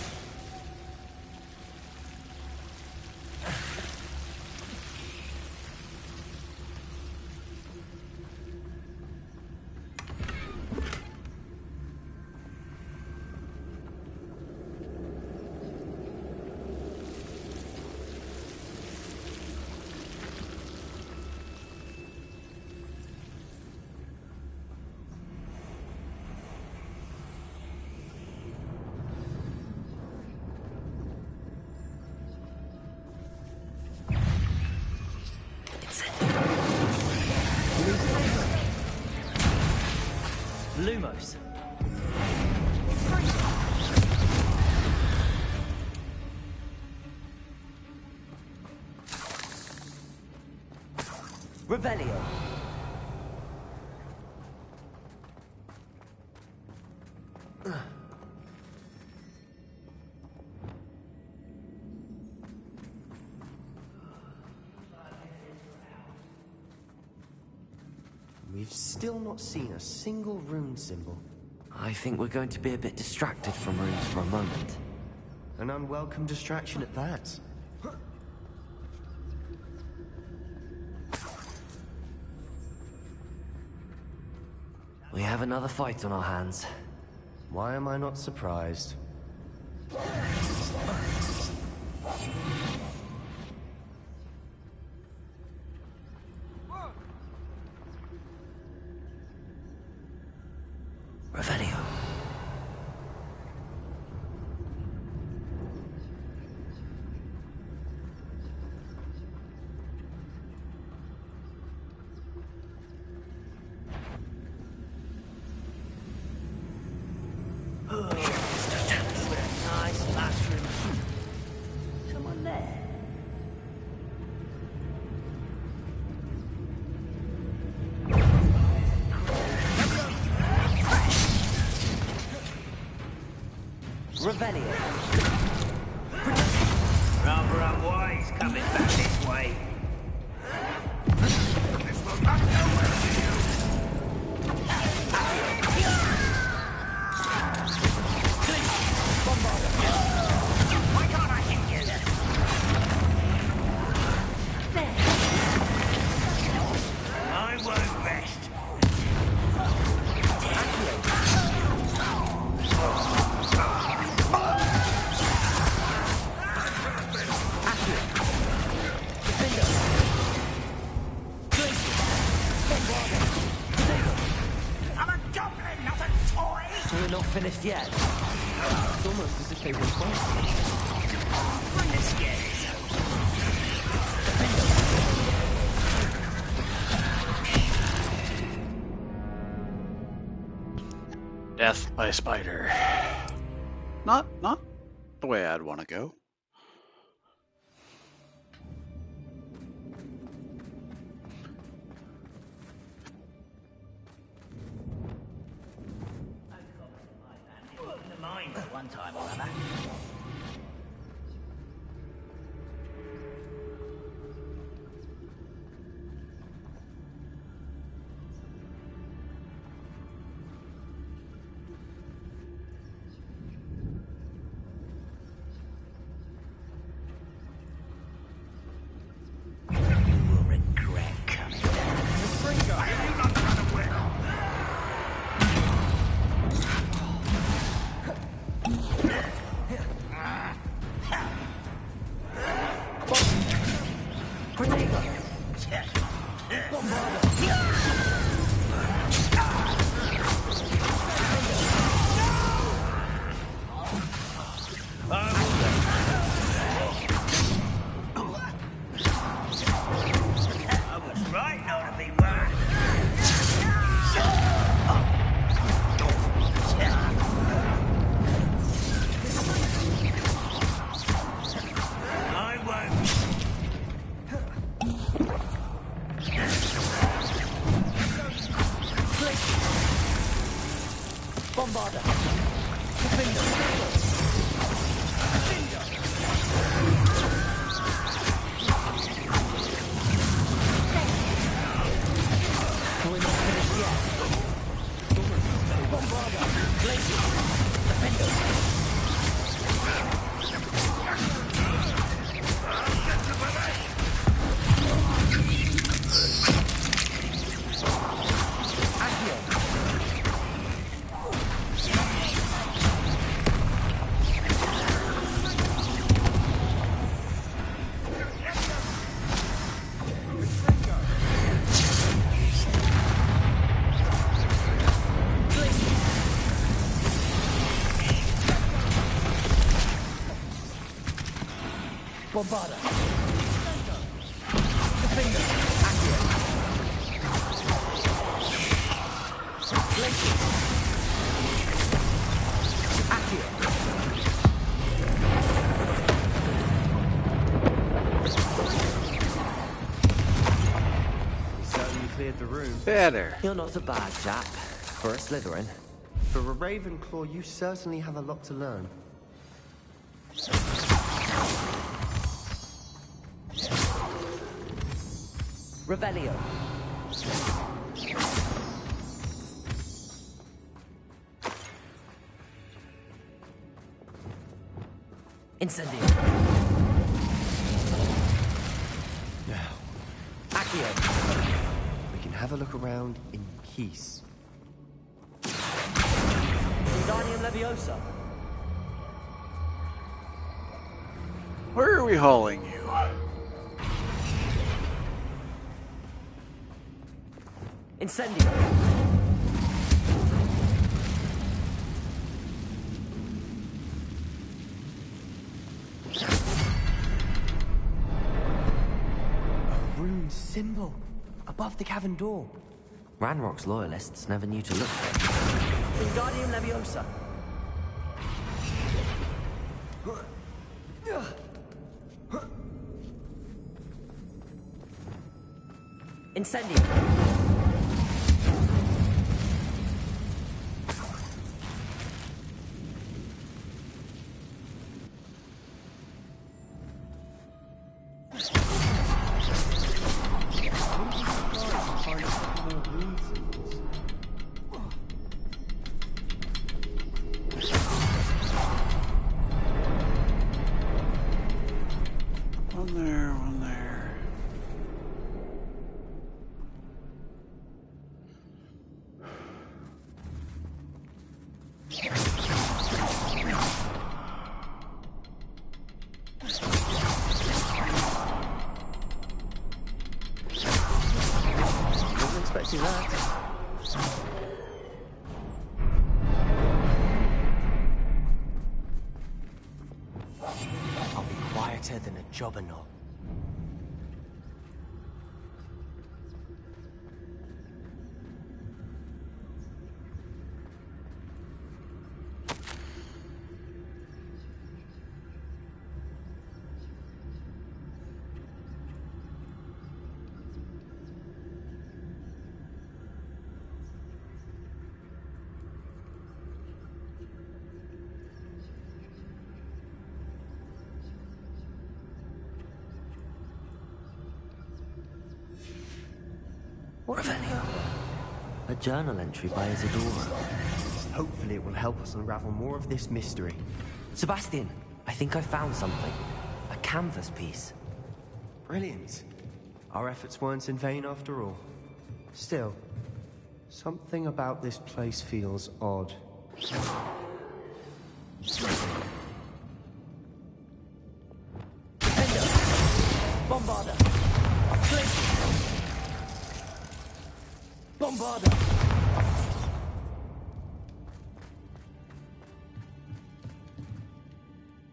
Lumos. Revelio. We've still not seen a single rune symbol. I think we're going to be a bit distracted from runes for a moment. An unwelcome distraction at that. We have another fight on our hands. Why am I not surprised? Revelio. Nice mushroom soup. Someone there? Revelio. Rather unwise coming back this way. This will not go well for you. Why can't I hit you? I won't rest. I'm a goblin, not a toy! We're not finished yet. It's almost as if they were close. Bring the scares. Death by spider. Not the way I'd want to go. In the mines at one time or other. Protego! I was right not to be worried. I won't. Bombarda! We're not finished yet. Bombarda! Glacier! Defender! Bombarda! Defender! Accurate! Glacier! Accurate! Certainly cleared the room. Better. You're not a bad chap for a Slytherin. For a Ravenclaw, you certainly have a lot to learn. Revelio. Incendio. Now, Accio. we can have a look around in peace. Wingardium Leviosa. Where are we hauling you? Incendio. A rune symbol above the cavern door. Ranrock's loyalists never knew to look for it. Wingardium Leviosa. Incendio. One there, one there. Wasn't expecting that. I'll be quieter than a jobberknoll. Revelio. A journal entry by Isadora. Hopefully it will help us unravel more of this mystery. Sebastian, I think I found something. A canvas piece. Brilliant. Our efforts weren't in vain after all. Still, something about this place feels odd. Bombarda. Bombarda!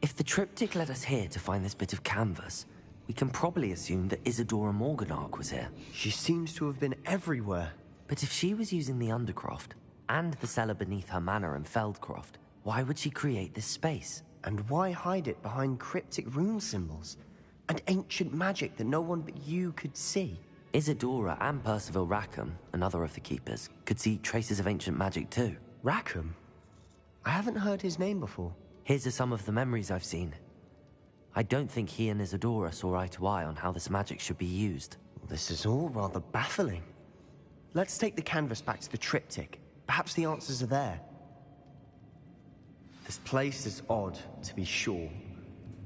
If the triptych led us here to find this bit of canvas, we can probably assume that Isadora Morganach was here. She seems to have been everywhere. But if she was using the Undercroft, and the cellar beneath her manor in Feldcroft, why would she create this space? And why hide it behind cryptic rune symbols? And ancient magic that no one but you could see? Isadora and Percival Rackham, another of the Keepers, could see traces of ancient magic too. Rackham? I haven't heard his name before. Here's some of the memories I've seen. I don't think he and Isadora saw eye to eye on how this magic should be used. This is all rather baffling. Let's take the canvas back to the triptych. Perhaps the answers are there. This place is odd, to be sure,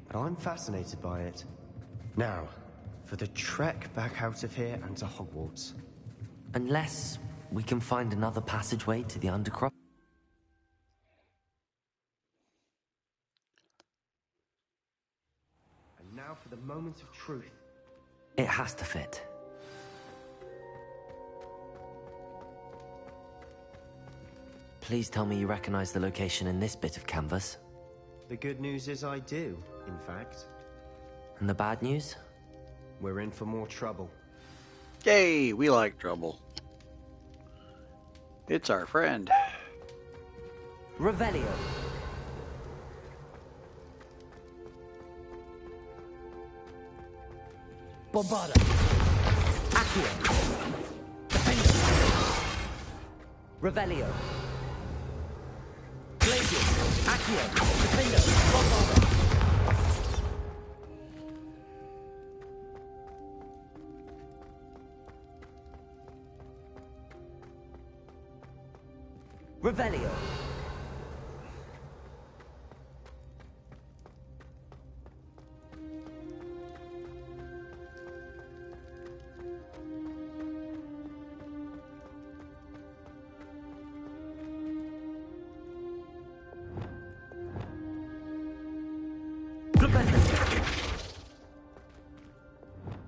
but I'm fascinated by it. Now, for the trek back out of here and to Hogwarts. Unless we can find another passageway to the Undercroft. And now for the moment of truth. It has to fit. Please tell me you recognize the location in this bit of canvas. The good news is I do, in fact. And the bad news? We're in for more trouble. Yay, we like trouble. It's our friend. Revelio. Bombarda. Accio. Defender. Revelio. Glacius. Accio. Defender. Bombarda. Revelio.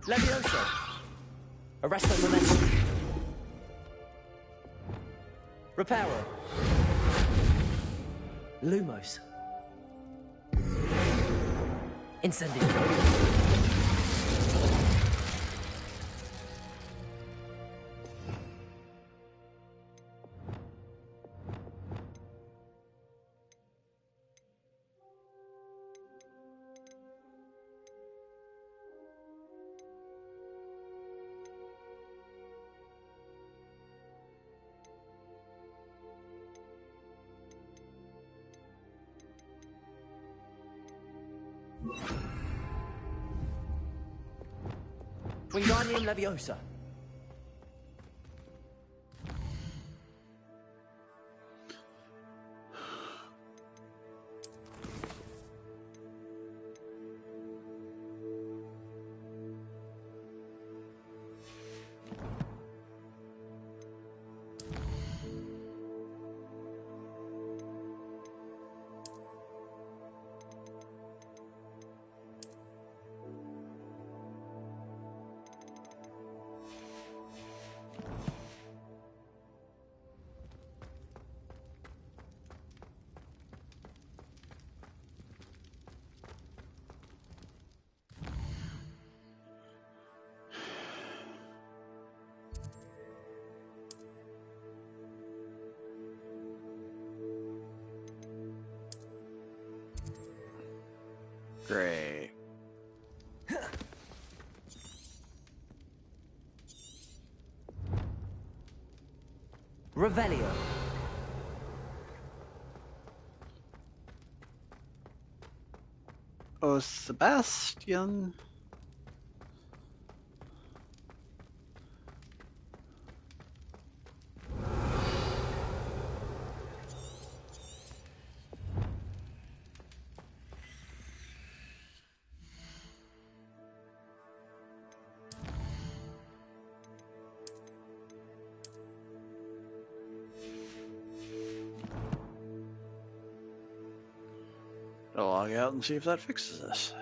Levioso. Arresto momentum. Reparo. Lumos. Incendio. Wingardium Leviosa. Great. Revelio. Oh, Sebastian. I'll log out and see if that fixes this.